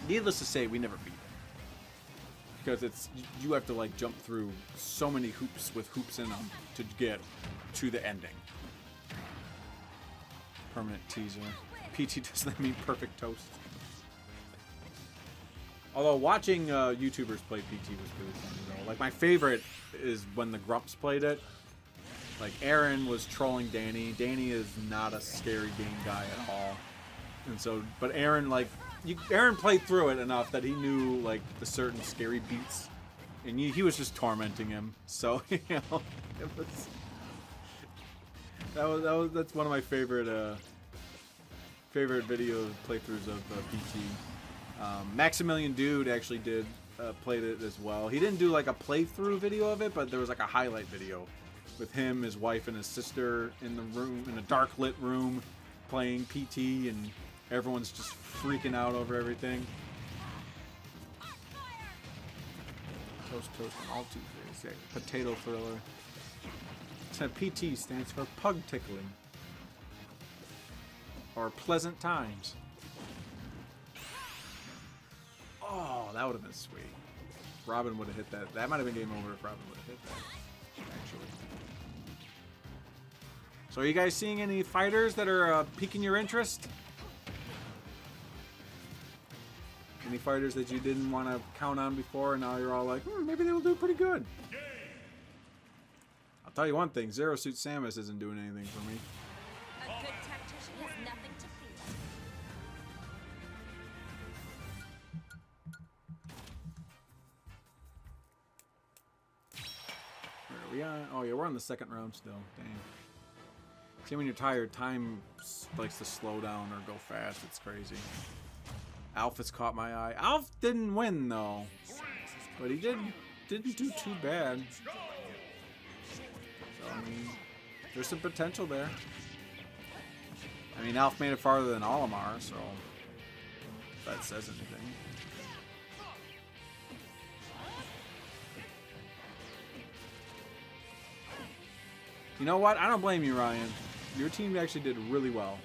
Needless to say, we never beat it. Because it's, you have to like jump through so many hoops with hoops in them to get to the ending. Permanent teaser. PT does that mean perfect toast? Although watching YouTubers play PT was really fun though. Like my favorite is when the Grumps played it. Like Aaron was trolling Danny. Danny is not a scary game guy at all. And so, but Aaron like, Aaron played through it enough that he knew like the certain scary beats, and he was just tormenting him. So you know, that's one of my favorite video playthroughs of PT. Maximilian Dude actually played it as well. He didn't do like a playthrough video of it, but there was like a highlight video with him, his wife, and his sister in the room, in a dark lit room, playing PT, and everyone's just freaking out over everything. Toast on all Tuesdays. Yeah, potato thriller. So PT stands for pug tickling. Or pleasant times. Oh, that would have been sweet. Robin would have hit that. That might have been game over if Robin would have hit that. Actually. So are you guys seeing any fighters that are piquing your interest? Any fighters that you didn't want to count on before, and now you're all like, maybe they will do pretty good. I'll tell you one thing, Zero Suit Samus isn't doing anything for me. A good tactician has nothing to fear. Where are we on? Oh yeah, we're on the second round still. Dang. See, when you're tired, time likes to slow down or go fast. It's crazy. Alf has caught my eye. Alf didn't win though, but he didn't do too bad. So I mean, there's some potential there. I mean, Alf made it farther than Olimar, so if that says anything. You know what? I don't blame you, Ryan. Your team actually did really well.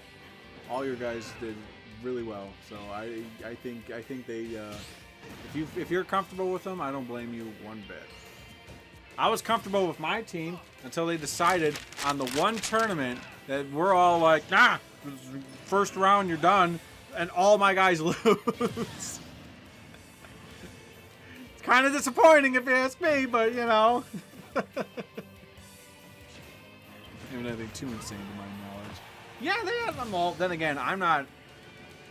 All your guys did really well. So I think they if you're comfortable with them, I don't blame you one bit. I was comfortable with my team until they decided on the one tournament that we're all like, nah, first round you're done, and all my guys lose. It's Kind of disappointing if you ask me, but you know. Even anything too insane to my knowledge. Yeah, they have them all. Then again, I'm not.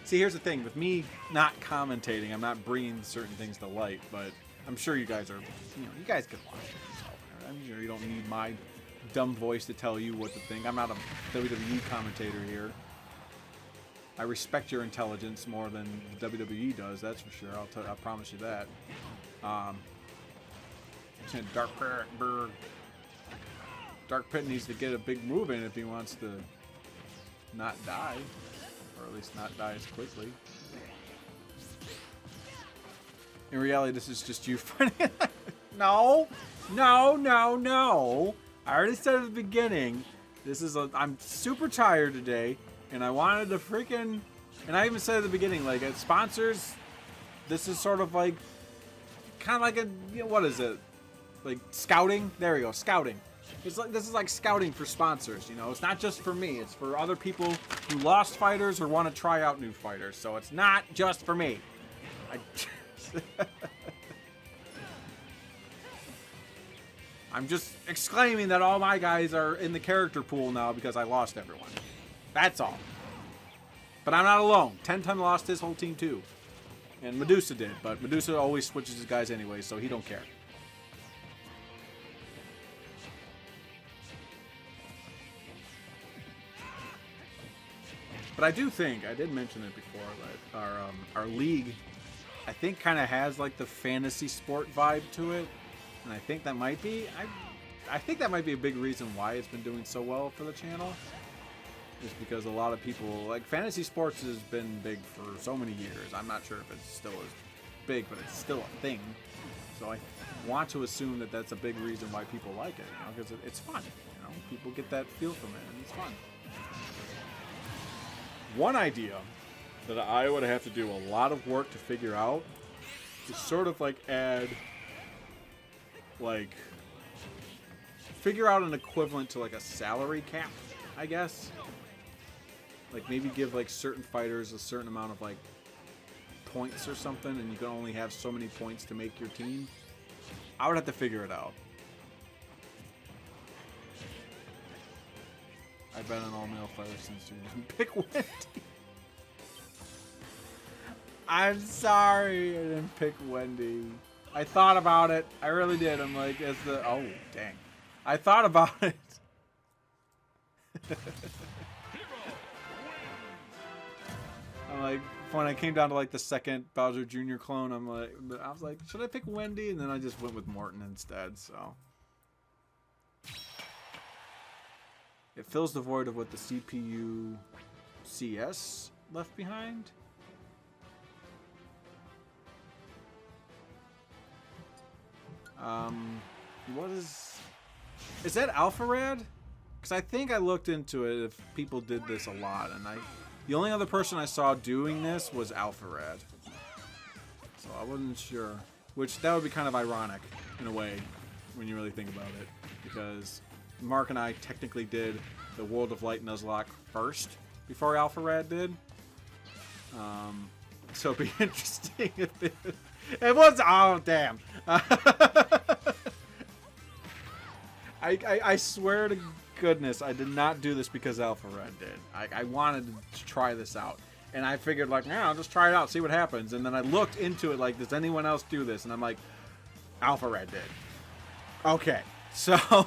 See, here's the thing. With me not commentating, I'm not bringing certain things to light, but I'm sure you guys are, you guys can watch it yourself. I'm sure you don't need my dumb voice to tell you what to think. I'm not a WWE commentator here. I respect your intelligence more than the WWE does, that's for sure. I'll promise you that. Dark Pit needs to get a big move in if he wants to not die. Or at least not die as quickly. In reality, this is just you fighting. No! No, no, no! I already said at the beginning, I'm super tired today, and I wanted to freaking... And I even said at the beginning, like, at sponsors, this is sort of like... Kind of like a... what is it? Like, scouting? There we go, scouting. This is like scouting for sponsors, It's not just for me. It's for other people who lost fighters or want to try out new fighters. So it's not just for me. I'm just exclaiming that all my guys are in the character pool now because I lost everyone. That's all. But I'm not alone. 10-10 lost his whole team too. And Medusa did. But Medusa always switches his guys anyway, so he don't care. But I do think, I did mention it before, that our league, I think, kind of has like the fantasy sport vibe to it, and I think that might be, I think that might be a big reason why it's been doing so well for the channel, is because a lot of people, like, fantasy sports has been big for so many years. I'm not sure if it's still as big, but it's still a thing. So I want to assume that that's a big reason why people like it, because it's fun. People get that feel from it, and it's fun. One idea that I would have to do a lot of work to figure out is sort of like figure out an equivalent to like a salary cap, I guess. Like maybe give like certain fighters a certain amount of like points or something, and you can only have so many points to make your team. I would have to figure it out. I've been an all-male fighter since you didn't pick Wendy. I'm sorry I didn't pick Wendy. I thought about it. I really did. I'm like, oh, dang. I thought about it. I'm like, when I came down to like the second Bowser Jr. clone, I was like, should I pick Wendy? And then I just went with Morton instead, so... It fills the void of what the CPU CS left behind. What is that Alpharad? Because I think I looked into it if people did this a lot, and the only other person I saw doing this was Alpharad. So I wasn't sure. Which, that would be kind of ironic, in a way, when you really think about it. Because Mark and I technically did the World of Light Nuzlocke first, before Alpharad did. So it'd be interesting if it was... Oh, damn. I swear to goodness, I did not do this because Alpharad did. I wanted to try this out. And I figured, like, yeah, I'll just try it out, see what happens. And then I looked into it, like, does anyone else do this? And I'm like, Alpharad did. Okay, so...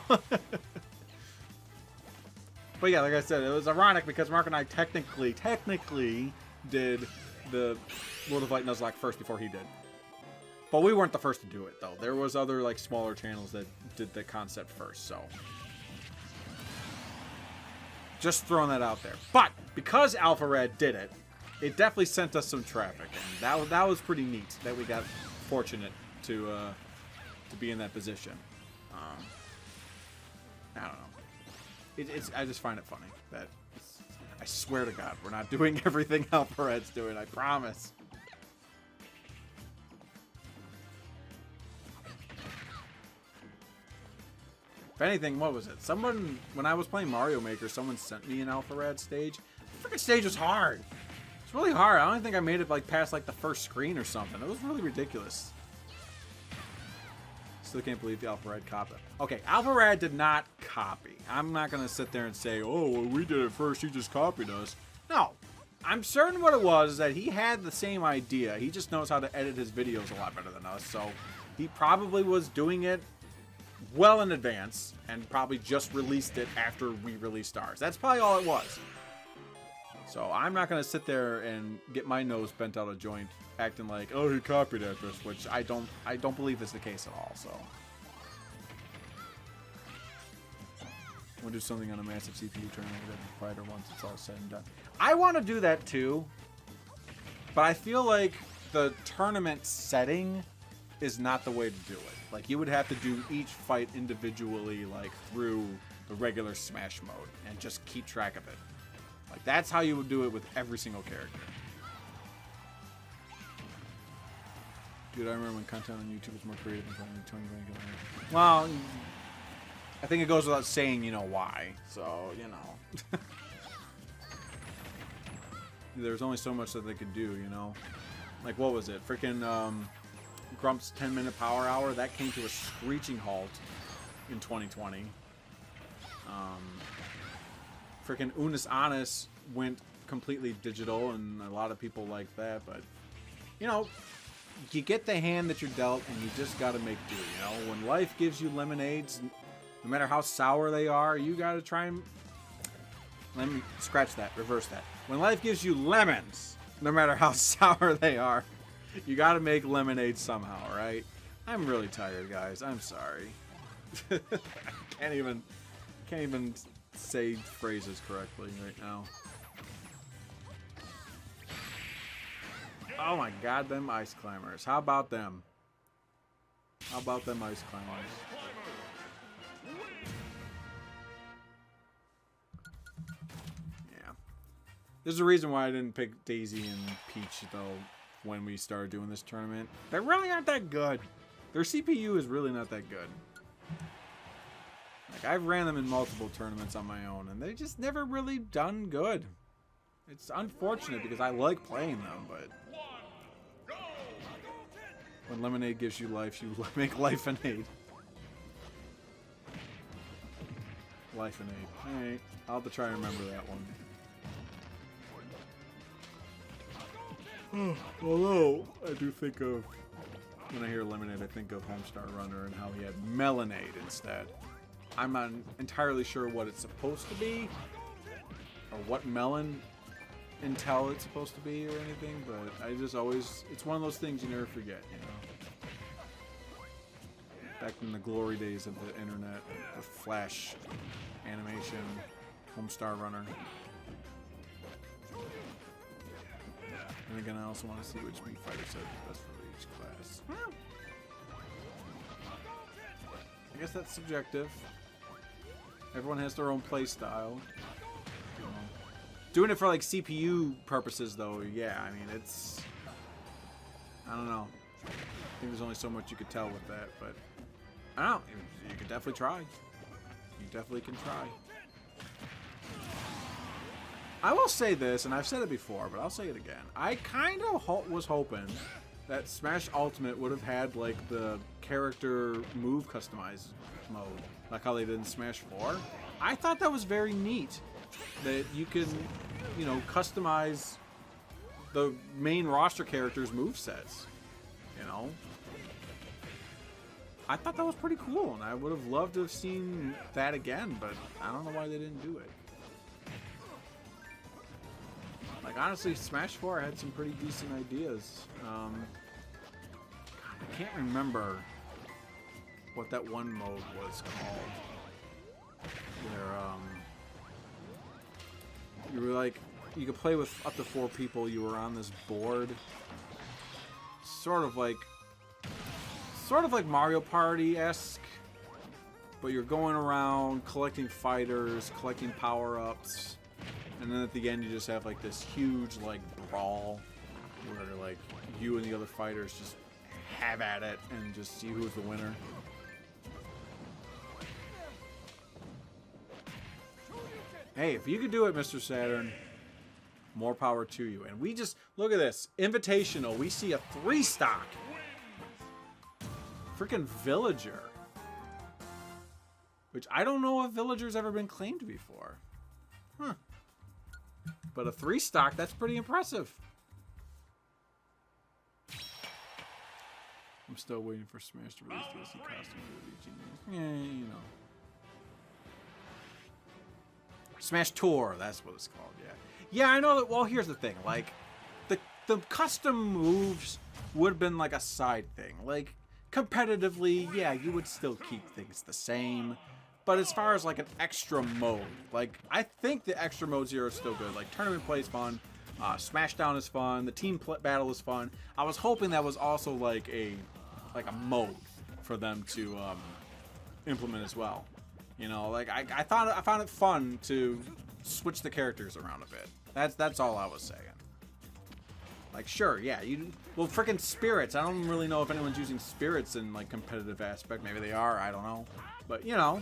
But yeah, like I said, it was ironic because Mark and I technically did the World of Light Nuzlocke first before he did. But we weren't the first to do it, though. There was other, like, smaller channels that did the concept first, so... Just throwing that out there. But, because Alpharad did it, it definitely sent us some traffic. And that was pretty neat that we got fortunate to be in that position. I don't know. I just find it funny that I swear to God, we're not doing everything Alpharad's doing. I promise. If anything, what was it? Someone, when I was playing Mario Maker, someone sent me an Alpharad stage. The freaking stage was hard. It's really hard. I don't think I made it like past like the first screen or something. It was really ridiculous. Still can't believe the Alpha Rad copied. Okay, Alpha Rad did not copy. I'm not going to sit there and say, oh, well, we did it first, he just copied us. No. I'm certain what it was is that he had the same idea. He just knows how to edit his videos a lot better than us. So he probably was doing it well in advance and probably just released it after we released ours. That's probably all it was. So I'm not going to sit there and get my nose bent out of joint acting like, oh, he copied at this, which I don't believe is the case at all. So we'll do something on a massive CPU tournament with every fighter once it's all said and done. I want to do that too, but I feel like the tournament setting is not the way to do it. Like, you would have to do each fight individually, like through the regular Smash mode, and just keep track of it. Like, that's how you would do it with every single character. Dude, I remember when content on YouTube was more creative than Tony Van. Well, I think it goes without saying, you know why. So, you know. There's only so much that they could do, you know. Like, what was it? Freaking Grump's 10-minute power hour, that came to a screeching halt in 2020. Freaking Unis Honest went completely digital, and a lot of people like that, but, you know, you get the hand that you're dealt, and you just gotta make do, you know? When life gives you lemonades, no matter how sour they are, you gotta try and... Let me scratch that, reverse that. When life gives you lemons, no matter how sour they are, you gotta make lemonade somehow, right? I'm really tired, guys. I'm sorry. I can't even say phrases correctly right now. Oh my god, them ice climbers. How about them? How about them ice climbers? Yeah. There's a reason why I didn't pick Daisy and Peach, though, when we started doing this tournament. They really aren't that good. Their CPU is really not that good. Like, I've ran them in multiple tournaments on my own, and they just never really done good. It's unfortunate because I like playing them, but... When lemonade gives you life, you make life-and-aid. Life-and-aid. Alright, I'll have to try and remember that one. Although, I do think of... When I hear lemonade, I think of Homestar Runner and how he had Melonade instead. I'm not entirely sure what it's supposed to be, or what melon intel it's supposed to be or anything, but I just always, it's one of those things you never forget, you know. Back in the glory days of the internet, the Flash animation, Homestar Runner. And again, I also want to see which Mii fighter set is best for each class. I guess that's subjective. Everyone has their own play style. You know. Doing it for like CPU purposes, though, yeah, I mean, it's... I don't know. I think there's only so much you could tell with that, but... I don't know. You could definitely try. You definitely can try. I will say this, and I've said it before, but I'll say it again. I kind of was hoping that Smash Ultimate would have had, like, the character move customized mode, like how they did in Smash 4. I thought that was very neat, that you can, you know, customize the main roster characters' movesets, you know? I thought that was pretty cool, and I would have loved to have seen that again, but I don't know why they didn't do it. Like, honestly, Smash 4 had some pretty decent ideas. God, I can't remember what that one mode was called. Where, you were like, you could play with up to 4 people. You were on this board. Sort of like Mario Party-esque. But you're going around collecting fighters, collecting power-ups. And then at the end, you just have, like, this huge, like, brawl where, like, you and the other fighters just have at it and just see who's the winner. Hey, if you could do it, Mr. Saturn, more power to you. And we just, look at this. Invitational, we see a 3-stock. Freaking Villager. Which I don't know if Villager's ever been claimed before. Huh. But a 3-stock, that's pretty impressive. I'm still waiting for Smash to release DLC costume for the genius. Yeah, you know. Smash Tour, that's what it's called, yeah. Yeah, I know that. Well, here's the thing. Like, the custom moves would have been like a side thing. Like, competitively, yeah, you would still keep things the same. But as far as like an extra mode, like, I think the extra mode 0 is still good. Like, tournament play is fun. Smashdown is fun. The team battle is fun. I was hoping that was also like a mode for them to implement as well. You know, like I found it fun to switch the characters around a bit. That's all I was saying. Like, sure, yeah, well, freaking spirits. I don't really know if anyone's using spirits in like competitive aspect. Maybe they are. I don't know. But you know,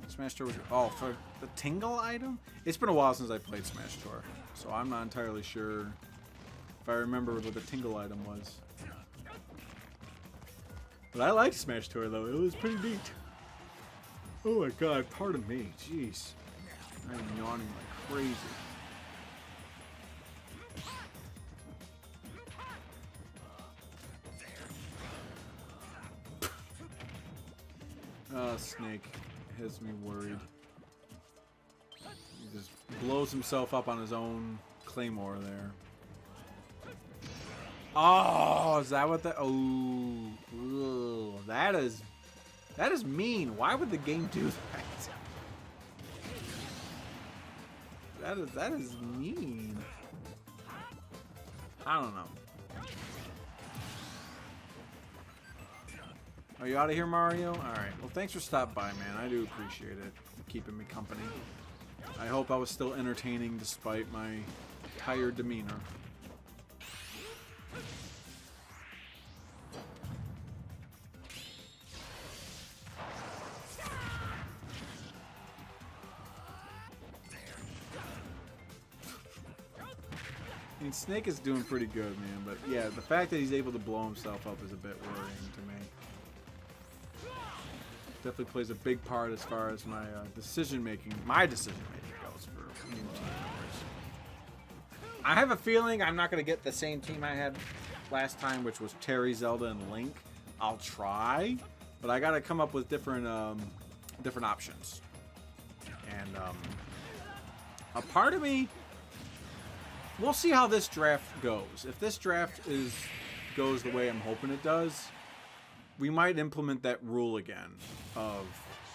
Smash Tour was for the Tingle item. It's been a while since I played Smash Tour, so I'm not entirely sure if I remember what the Tingle item was. But I liked Smash Tour, though. It was pretty neat. Oh my god, pardon me. Jeez. I'm yawning like crazy. Snake has me worried. He just blows himself up on his own Claymore there. Oh, is that what that? Oh, ugh, that is mean. Why would the game do that? That is mean. I don't know. Are you out of here, Mario? Alright. Well, thanks for stopping by, man. I do appreciate it. Keeping me company. I hope I was still entertaining despite my tired demeanor. I mean, Snake is doing pretty good, man. But yeah, the fact that he's able to blow himself up is a bit worrying to me. Definitely plays a big part as far as my decision making goes for new team members. I have a feeling I'm not going to get the same team I had last time, which was Terry, Zelda, and Link. I'll try, but I got to come up with different options. And a part of me, we'll see how this draft goes. If this draft goes the way I'm hoping it does, we might implement that rule again of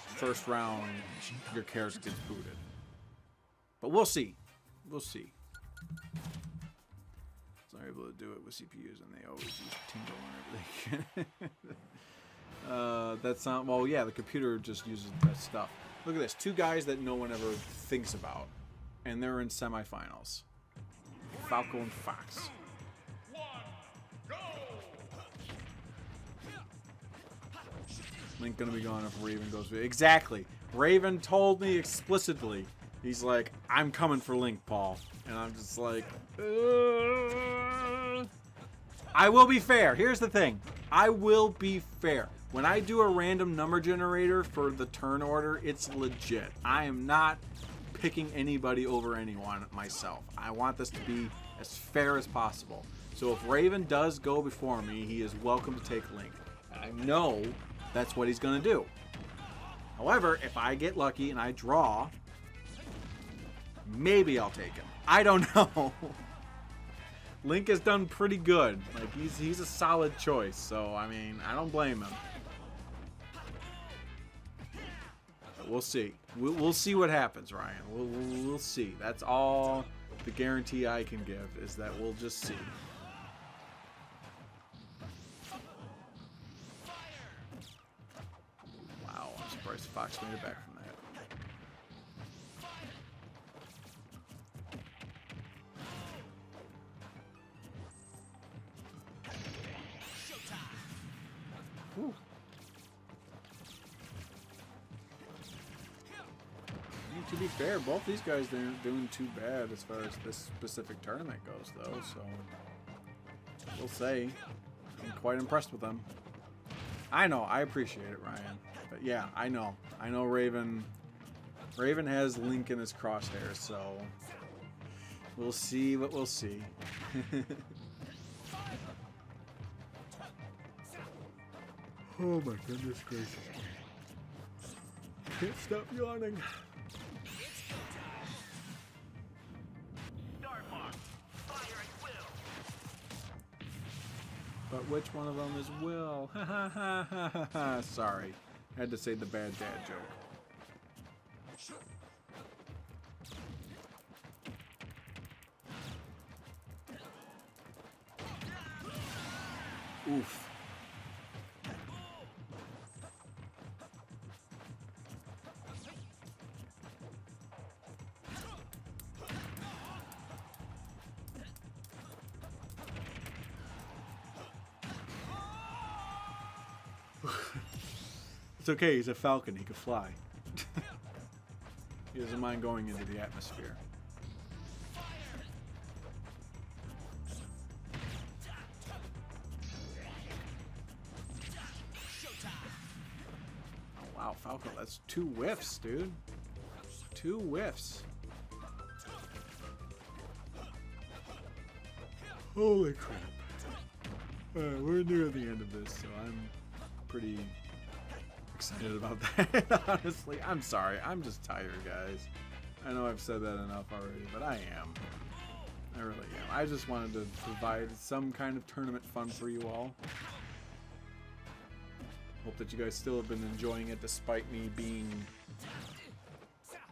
first round your character gets booted. But we'll see. We'll see. So I'm able to do it with CPUs, and they always use Tingle whenever they can. That's not, well, yeah, the computer just uses that stuff. Look at this. 2 guys that no one ever thinks about, and they're in semifinals. Falco and Fox. Link gonna be gone if Raven goes. Exactly. Raven told me explicitly. He's like, I'm coming for Link, Paul. And I'm just like, I will be fair. Here's the thing. I will be fair. When I do a random number generator for the turn order, it's legit. I am not picking anybody over anyone myself. I want this to be as fair as possible. So if Raven does go before me, he is welcome to take Link. I know that's what he's going to do. However, if I get lucky and I draw, maybe I'll take him. I don't know. Link has done pretty good. Like, he's a solid choice. So, I mean, I don't blame him. But we'll see. We'll see what happens, Ryan. We'll see. That's all the guarantee I can give, is that we'll just see. Fox made it back from that. Whew. I mean, to be fair, both these guys aren't doing too bad as far as this specific tournament goes, though. So will say I'm quite impressed with them. I know, I appreciate it, Ryan. But yeah, I know Raven has Link in his crosshairs, so we'll see what we'll see. Oh my goodness gracious. Can't stop yawning. But which one of them is Will? Ha ha ha ha ha ha. Sorry. I had to say the bad dad joke. Oof. It's okay, he's a falcon, he can fly. He doesn't mind going into the atmosphere. Oh wow, Falco, that's 2 whiffs, dude. 2 whiffs. Holy crap. Alright, we're near the end of this, so I'm pretty excited about that, honestly. I'm sorry, I'm just tired, guys. I know I've said that enough already, but I am. I really am. I just wanted to provide some kind of tournament fun for you all. Hope that you guys still have been enjoying it despite me being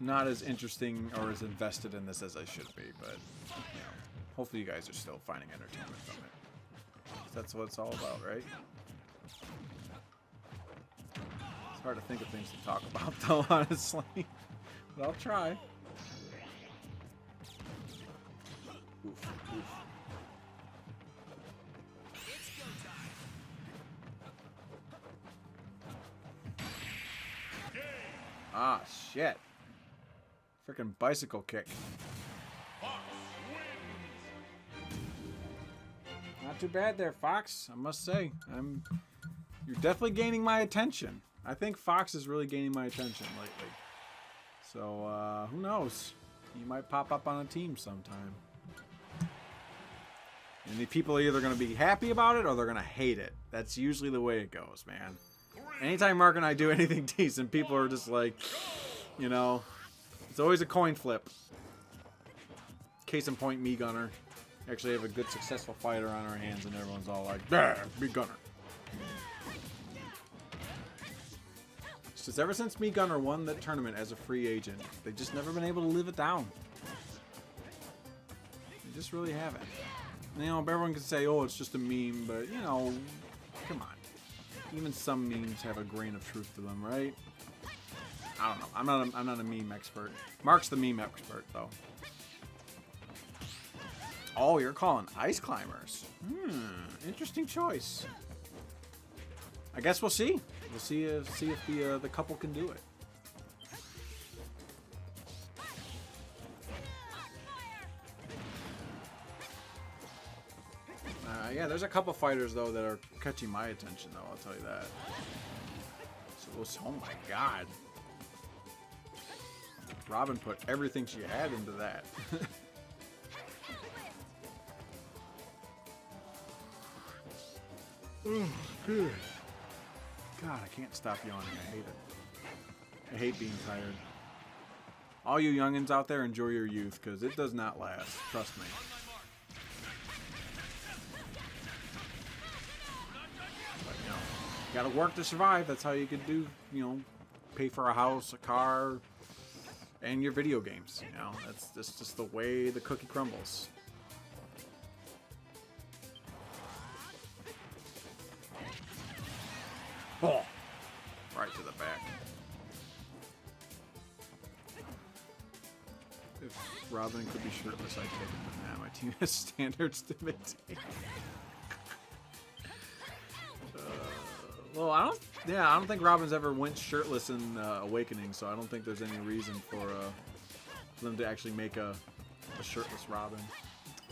not as interesting or as invested in this as I should be, but you know, hopefully you guys are still finding entertainment from it. That's what it's all about, right? It's hard to think of things to talk about, though, honestly. But I'll try. Oof, oof. Ah, shit. Freaking bicycle kick. Not too bad there, Fox. I must say, you're definitely gaining my attention. I think Fox is really gaining my attention lately. So, who knows? You might pop up on a team sometime. And the people are either going to be happy about it or they're going to hate it. That's usually the way it goes, man. Anytime Mark and I do anything decent, people are just like, you know, it's always a coin flip. Case in point, me Gunner. Actually have a good successful fighter on our hands and everyone's all like, "Bah, me Gunner." It's just ever since me Gunner won that tournament as a free agent, they've just never been able to live it down. They just really haven't. You know, everyone can say, oh, it's just a meme, but, you know, come on. Even some memes have a grain of truth to them, right? I don't know. I'm not a meme expert. Mark's the meme expert, though. Oh, you're calling ice climbers. Interesting choice. I guess we'll see. We'll see if the couple can do it. Yeah, there's a couple fighters though that are catching my attention though. I'll tell you that. So, oh my God, Robin put everything she had into that. Oh, good. God, I can't stop yawning. I hate it. I hate being tired. All you youngins out there, enjoy your youth, because it does not last. Trust me. But, you know, you gotta work to survive. That's how you could do, you know, pay for a house, a car, and your video games. You know, that's just the way the cookie crumbles. Oh, right to the back. If Robin could be shirtless, I'd take it, but nah, my team has standards to maintain. Well, I don't think Robin's ever went shirtless in Awakening, so I don't think there's any reason for them to actually make a shirtless Robin.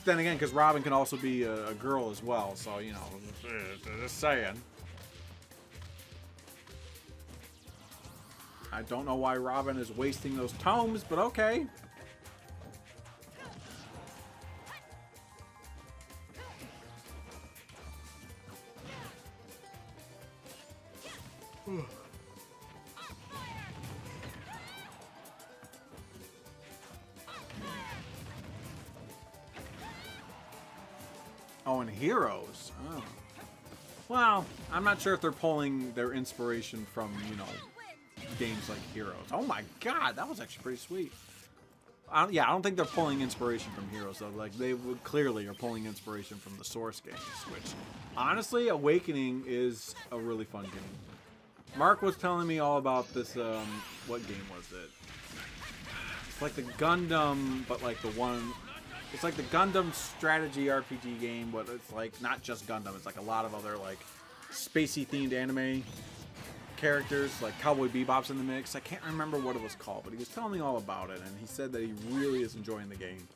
then again, because Robin can also be a girl as well, so, you know, just saying. I don't know why Robin is wasting those tomes, but okay. Oh, and Heroes. Oh. Well, I'm not sure if they're pulling their inspiration from, you know, games like Heroes. Oh my god, that was actually pretty sweet. Yeah, I don't think they're pulling inspiration from Heroes, though. Like, they would clearly are pulling inspiration from the source games, which, honestly, Awakening is a really fun game. Mark was telling me all about this, what game was it? It's like the Gundam, but like the one... It's like the Gundam strategy RPG game, but it's like not just Gundam. It's like a lot of other like spacey-themed anime characters, like Cowboy Bebop's in the mix. I can't remember what it was called, but he was telling me all about it, and he said that he really is enjoying the game.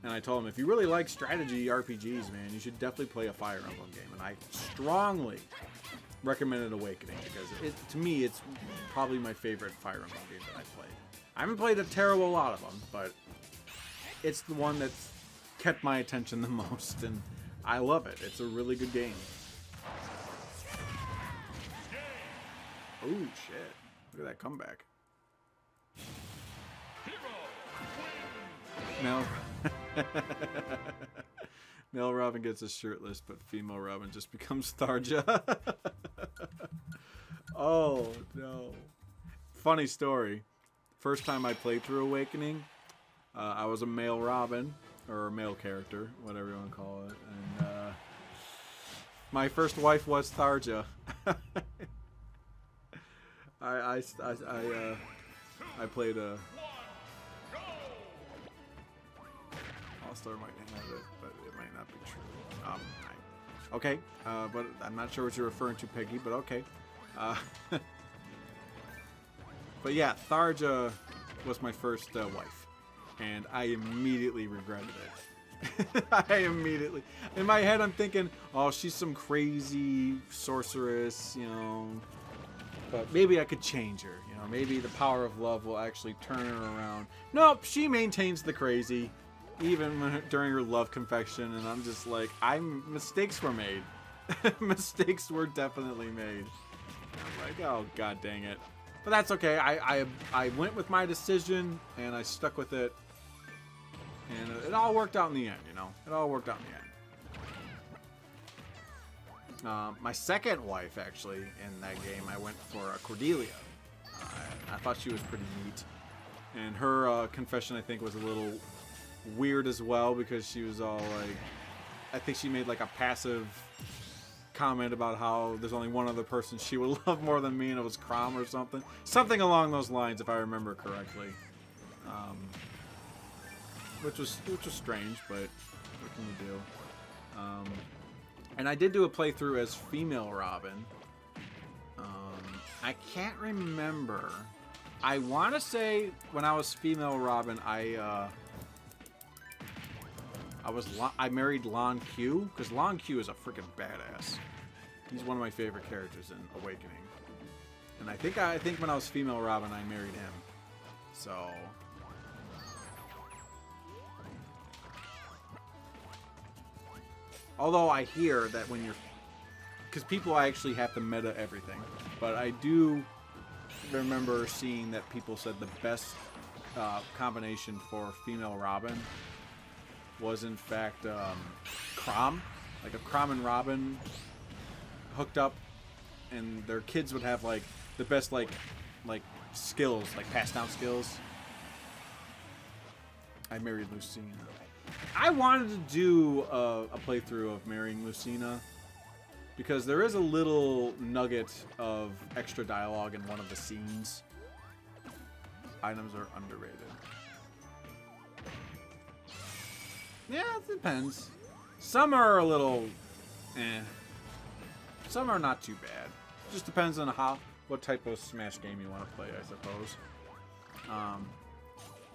And I told him, if you really like strategy RPGs, man, you should definitely play a Fire Emblem game. And I strongly recommended Awakening, because to me, it's probably my favorite Fire Emblem game that I've played. I haven't played a terrible lot of them, but it's the one that's kept my attention the most, and I love it. It's a really good game. Oh, shit. Look at that comeback. Male Robin gets a shirtless, but female Robin just becomes Tharja. Oh, no. Funny story. First time I played through Awakening, I was a male Robin, or a male character, whatever you want to call it, and my first wife was Tharja. I played a... All-Star might have it, but it might not be true. Okay, but I'm not sure what you're referring to, Peggy, but okay. But yeah, Tharja was my first wife, and I immediately regretted it. I immediately... In my head, I'm thinking, oh, she's some crazy sorceress, you know... But maybe I could change her, you know, maybe the power of love will actually turn her around. Nope, she maintains the crazy, even during her love confession, and I'm just like, mistakes were made. Mistakes were definitely made. I'm like, oh, god dang it. But that's okay, I went with my decision, and I stuck with it, and it all worked out in the end, you know, it all worked out in the end. My second wife, actually, in that game, I went for Cordelia. I thought she was pretty neat. And her confession, I think, was a little weird as well, because she was all like... I think she made like a passive comment about how there's only one other person she would love more than me, and it was Crom or something. Something along those lines, if I remember correctly. Which was strange, but what can you do? And I did do a playthrough as female Robin. I can't remember. I want to say when I was female Robin, I married Lon Q, because Lon Q is a freaking badass. He's one of my favorite characters in Awakening. And I think when I was female Robin, I married him. So... Although I hear that when you're... Because people actually have to meta everything. But I do remember seeing that people said the best combination for female Robin was, in fact, Crom. Like a Crom and Robin hooked up, and their kids would have, like, the best, like skills, like passed down skills. I married Lucina. I wanted to do a playthrough of marrying Lucina, because there is a little nugget of extra dialogue in one of the scenes. Items are underrated. Yeah, it depends. Some are a little Some are not too bad. Just depends on what type of Smash game you want to play, I suppose.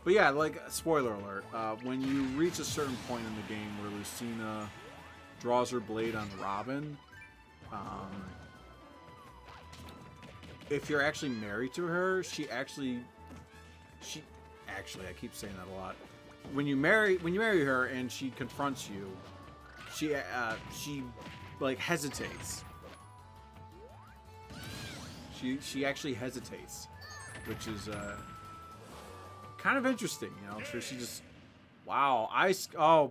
But yeah, like, spoiler alert, when you reach a certain point in the game where Lucina draws her blade on Robin, if you're actually married to her, I keep saying that a lot. When you marry her and she confronts you, she like hesitates. She actually hesitates, which is kind of interesting, you know. So she just, wow,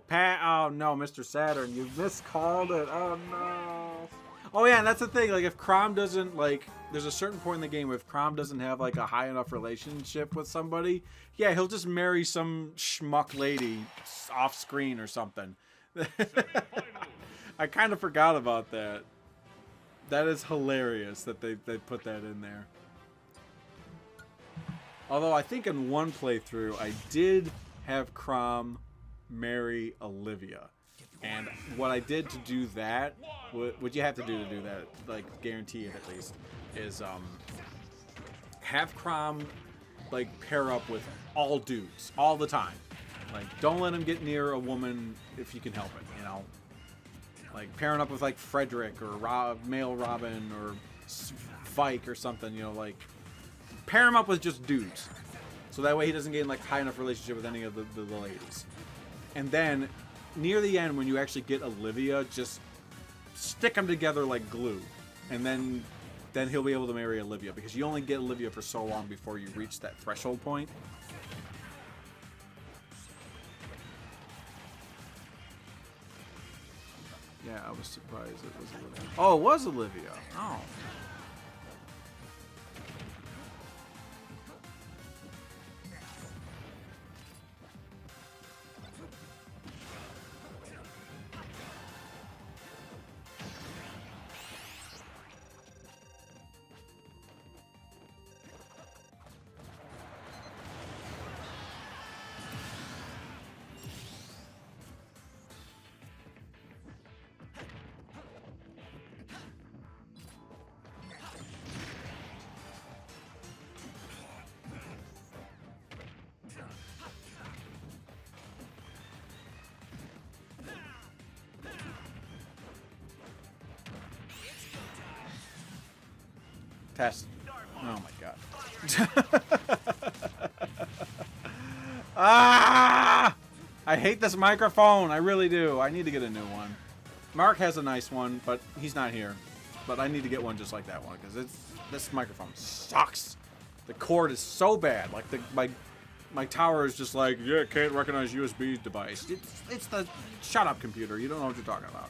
Pat, oh no, Mr. Saturn, you miscalled it. Oh no. Oh yeah, and that's the thing. Like, if Crom doesn't, like, there's a certain point in the game where if Crom doesn't have like a high enough relationship with somebody, yeah, he'll just marry some schmuck lady off screen or something. I kind of forgot about that. That is hilarious that they put that in there. Although I think in one playthrough I did have Crom marry Olivia. And what I did to do that, what you have to do that, like, guarantee it at least, is have Crom, like, pair up with all dudes all the time. Like, don't let him get near a woman if you can help it, you know. Like, pairing up with, like, Frederick or male Robin or Vike or something, you know, like, pair him up with just dudes. So that way he doesn't get in, like, high enough relationship with any of the ladies. And then near the end, when you actually get Olivia, just stick them together like glue, and then he'll be able to marry Olivia, because you only get Olivia for so long before you reach that threshold point. Yeah, I was surprised it was Olivia. Oh, it was Olivia. Oh. Test. Oh my god. Ah! I hate this microphone. I really do. I need to get a new one. Mark has a nice one, but he's not here. But I need to get one just like that one, because this microphone sucks. The cord is so bad. Like, my tower is just like, yeah, can't recognize USB device. It's the shut up computer. You don't know what you're talking about.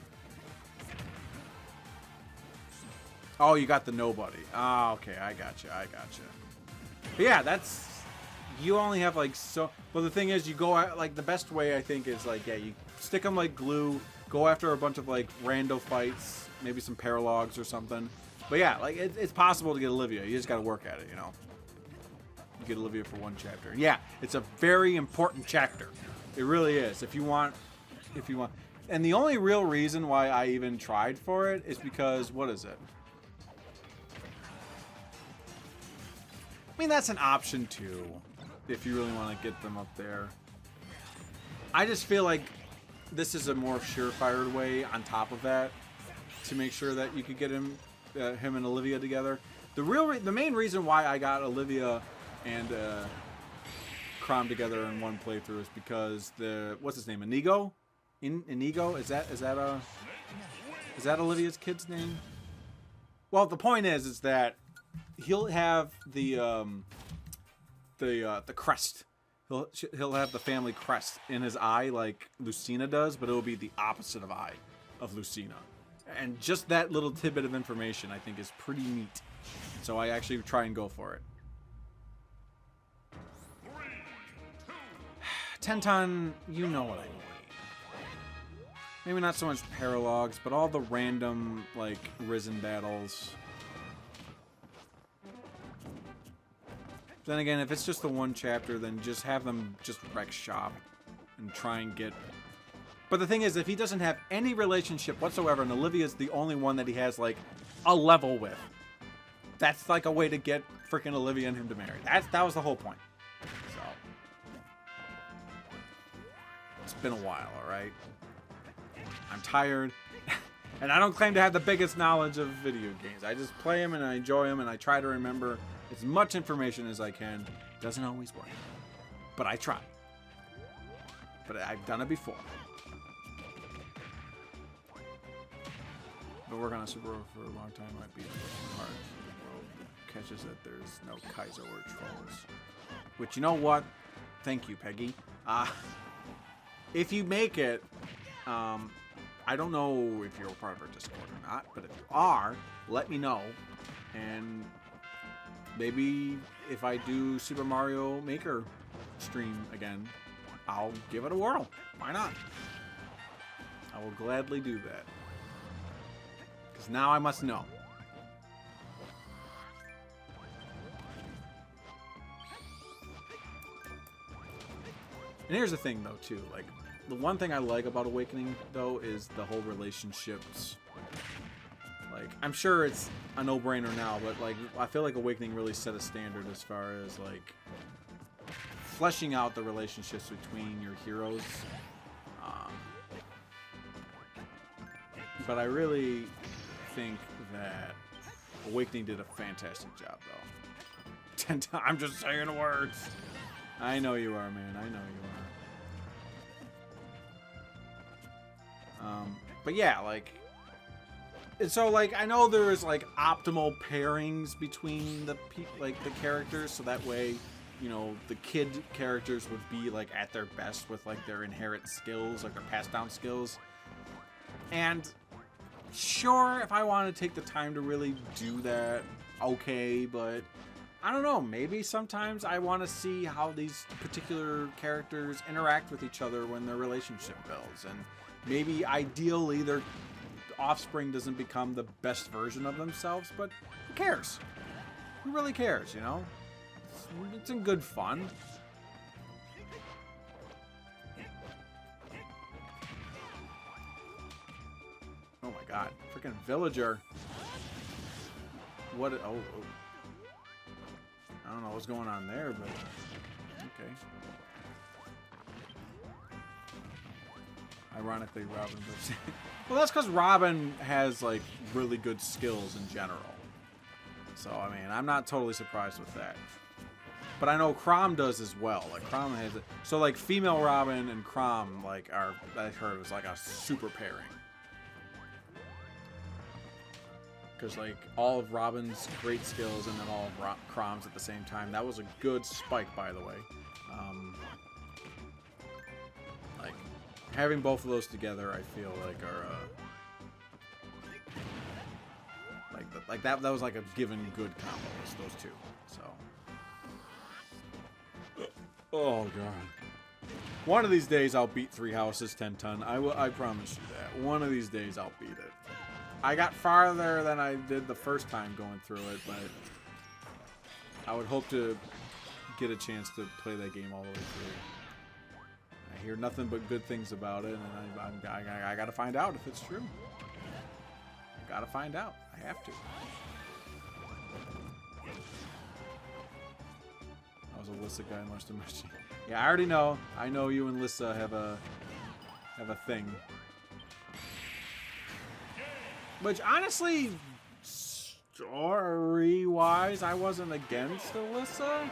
Oh, you got the nobody. Ah, okay, I got you. But yeah, that's, you only have like so. But the thing is, you go at, like, the best way I think is like, yeah, you stick them like glue. Go after a bunch of like rando fights, maybe some paralogs or something. But yeah, like, it's possible to get Olivia. You just got to work at it, you know. You get Olivia for one chapter. And yeah, it's a very important chapter. It really is. If you want. And the only real reason why I even tried for it is because, what is it? I mean, that's an option too, if you really want to get them up there. I just feel like this is a more surefire way on top of that to make sure that you could get him and Olivia together. The main reason why I got Olivia and Crom together in one playthrough is because what's his name, Inigo? Inigo, is that Olivia's kid's name? Well, the point is that he'll have the crest. He'll have the family crest in his eye like Lucina does, but it'll be the opposite of eye of Lucina. And just that little tidbit of information I think is pretty neat. So I actually try and go for it. 10-ton, you know what I mean. Maybe not so much paralogs, but all the random, like, Risen battles. Then again, if it's just the one chapter, then just have them just wreck shop and try and get... But the thing is, if he doesn't have any relationship whatsoever, and Olivia's the only one that he has, like, a level with, that's like a way to get freaking Olivia and him to marry. That was the whole point. So, It's been a while, alright? I'm tired. And I don't claim to have the biggest knowledge of video games. I just play them and I enjoy them and I try to remember as much information as I can. Doesn't always work. But I try. But I've done it before. But working on Super Bowl for a long time might be hard. The world catches that there's no Kaiser or trolls. Which, you know what? Thank you, Peggy. If you make it, I don't know if you're a part of our Discord or not, but if you are, let me know. And maybe if I do Super Mario Maker stream again, I'll give it a whirl. Why not? I will gladly do that. Because now I must know. And here's the thing, though, too. Like, the one thing I like about Awakening, though, is the whole relationships. Like, I'm sure it's a no-brainer now, but, like, I feel like Awakening really set a standard as far as, like, fleshing out the relationships between your heroes. But I really think that Awakening did a fantastic job, though. I'm just saying the words. I know you are, man. I know you are. But yeah, like, and so, like, I know there is, like, optimal pairings between the the characters, so that way, you know, the kid characters would be, like, at their best with, like, their inherent skills, like their passed down skills. And sure, if I want to take the time to really do that, okay, but I don't know, maybe sometimes I want to see how these particular characters interact with each other when their relationship builds, and maybe ideally their offspring doesn't become the best version of themselves, but who cares? Who really cares, you know? It's in good fun. Oh my god, freaking villager. What? Oh. I don't know what's going on there, but okay. Ironically, Robin does. Well, that's because Robin has, like, really good skills in general. So, I mean, I'm not totally surprised with that. But I know Chrom does as well. Like, Chrom has it. So, like, female Robin and Chrom, like, are, I heard it was like a super pairing. Because, like, all of Robin's great skills and then all of Chrom's at the same time. That was a good spike, by the way. Like, having both of those together, I feel like are, like that was like a given good combo, was those two. So, oh god, one of these days I'll beat Three Houses 10 Ton. I promise you that. One of these days I'll beat it. I got farther than I did the first time going through it, but I would hope to get a chance to play that game all the way through. I hear nothing but good things about it, and I gotta find out if it's true. I gotta find out. I have to. I was a Lissa guy, much too much. Yeah, I already know. I know you and Lissa have a thing. Which, honestly, story-wise, I wasn't against the Alyssa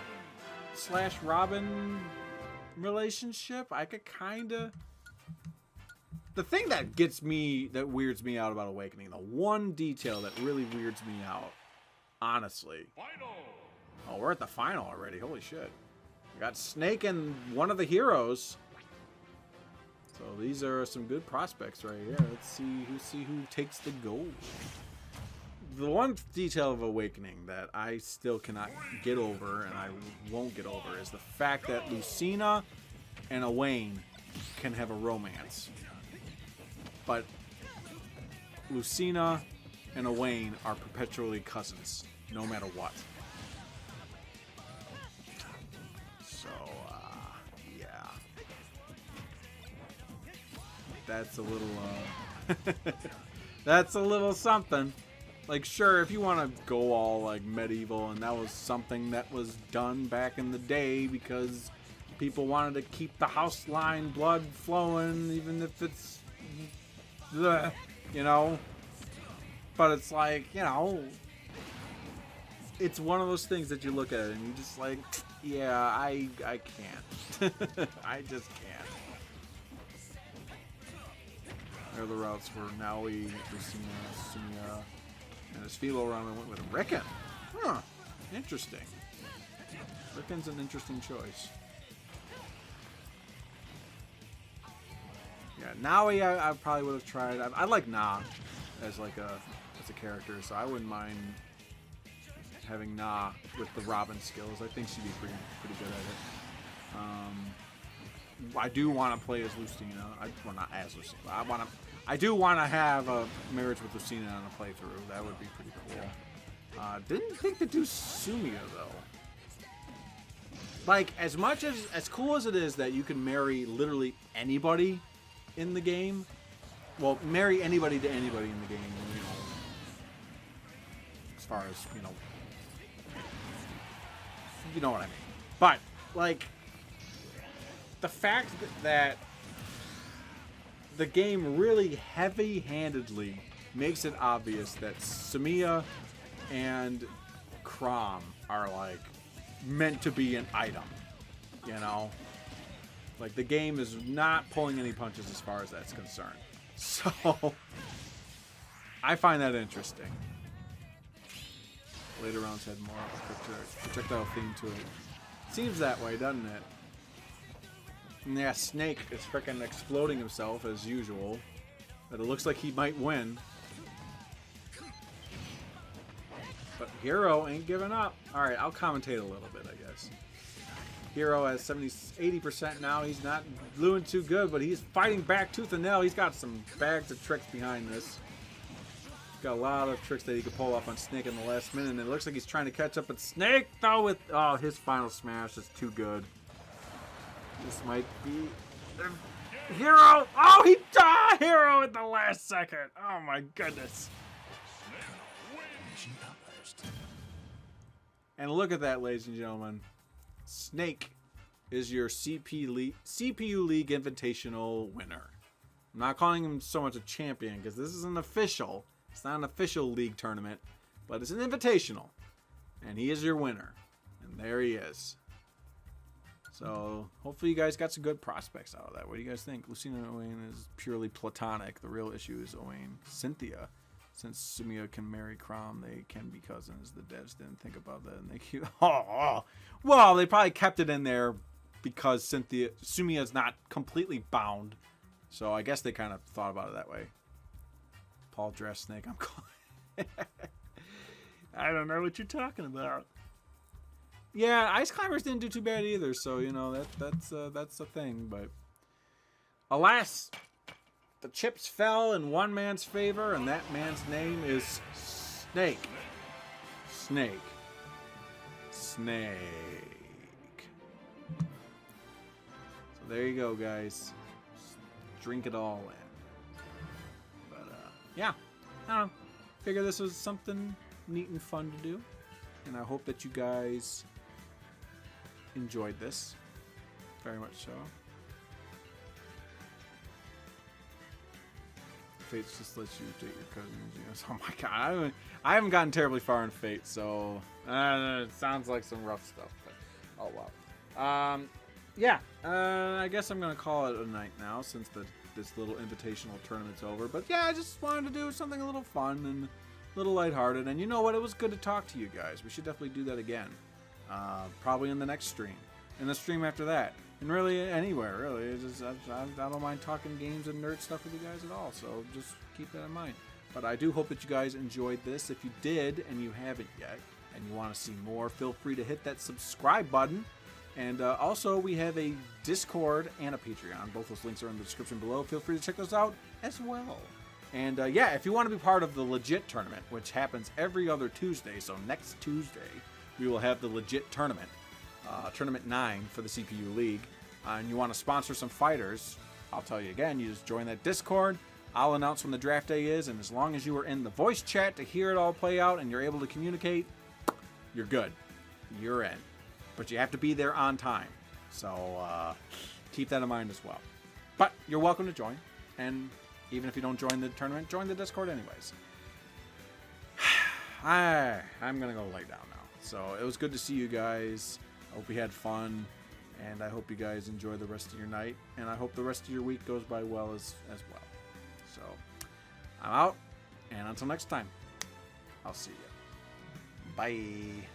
/ Robin relationship. I could kind of... The thing that weirds me out about Awakening, the one detail that really weirds me out, honestly. Final. Oh, we're at the final already. Holy shit. We got Snake and one of the heroes. So these are some good prospects right here. Let's see who takes the gold. The one detail of Awakening that I still cannot get over, and I won't get over, is the fact that Lucina and Owain can have a romance. But Lucina and Owain are perpetually cousins, no matter what. That's a little, that's a little something. Like, sure, if you want to go all, like, medieval, and that was something that was done back in the day because people wanted to keep the house line blood flowing, even if it's, you know. But it's like, you know, it's one of those things that you look at it and you just like, yeah, I can't. I just can't. There are the routes for Naui, Lucina, Sumiya, and his Philo round I went with Ricken. Huh, interesting. Ricken's an interesting choice. Yeah, Naui I probably would have tried. I like Na as like a character, so I wouldn't mind having Na with the Robin skills. I think she'd be pretty good at it. I do want to play as Lucina. Well, not as Lucina. I do want to have a marriage with Lucina on a playthrough. That would be pretty cool. Didn't think to do Sumiya though. Like, as cool as it is that you can marry literally anybody in the game, well, marry anybody to anybody in the game, you know, as far as, you know what I mean. But, like, the fact that the game really heavy-handedly makes it obvious that Sumiya and Chrom are, like, meant to be an item, you know? Like, the game is not pulling any punches as far as that's concerned. So, I find that interesting. Later rounds had more projectile theme to it. Seems that way, doesn't it? And yeah, Snake is freaking exploding himself as usual. But it looks like he might win. But Hero ain't giving up. Alright, I'll commentate a little bit, I guess. Hero has 80% now. He's not doing too good, but he's fighting back tooth and nail. He's got some bags of tricks behind this. He's got a lot of tricks that he could pull off on Snake in the last minute, and it looks like he's trying to catch up with Snake, though, with... Oh, his final smash is too good. This might be... Hero! Oh, he died! Hero at the last second! Oh, my goodness. And look at that, ladies and gentlemen. Snake is your CPU League Invitational winner. I'm not calling him so much a champion because this is an official. It's not an official league tournament, but it's an invitational. And he is your winner. And there he is. So hopefully you guys got some good prospects out of that. What do you guys think? Lucina and Owain is purely platonic. The real issue is Owain. Cynthia. Since Sumiya can marry Chrom, they can be cousins. The devs didn't think about that, and they keep... Well, they probably kept it in there because Sumiya's not completely bound. So I guess they kind of thought about it that way. Paul Dress Snake, I'm calling. I don't know what you're talking about. Yeah, Ice Climbers didn't do too bad either, so you know that's a thing. But alas. The chips fell in one man's favor, and that man's name is Snake. Snake. Snake. So there you go, guys. Just drink it all in. But, yeah. I don't know. Figure this was something neat and fun to do. And I hope that you guys enjoyed this. Very much so. Fate just lets you date your cousins. You know? Oh my god, I haven't gotten terribly far in Fate, so it sounds like some rough stuff. But oh well. Yeah. I guess I'm gonna call it a night now since this little invitational tournament's over. But yeah, I just wanted to do something a little fun and a little lighthearted. And you know what? It was good to talk to you guys. We should definitely do that again. Probably in the next stream, and the stream after that. And really, anywhere, really. It's just, I don't mind talking games and nerd stuff with you guys at all, so just keep that in mind. But I do hope that you guys enjoyed this. If you did, and you haven't yet, and you want to see more, feel free to hit that subscribe button. And also, we have a Discord and a Patreon. Both those links are in the description below. Feel free to check those out as well. And yeah, if you want to be part of the Legit Tournament, which happens every other Tuesday, so next Tuesday, we will have the Legit Tournament. Tournament 9 for the CPU League, and you want to sponsor some fighters, I'll tell you again, you just join that Discord. I'll announce when the draft day is, and as long as you are in the voice chat to hear it all play out and you're able to communicate, you're good. You're in. But you have to be there on time. So keep that in mind as well. But you're welcome to join. And even if you don't join the tournament, join the Discord anyways. I'm going to go lay down now. So it was good to see you guys. I hope you had fun. And I hope you guys enjoy the rest of your night. And I hope the rest of your week goes by well as well. So I'm out. And until next time, I'll see you. Bye.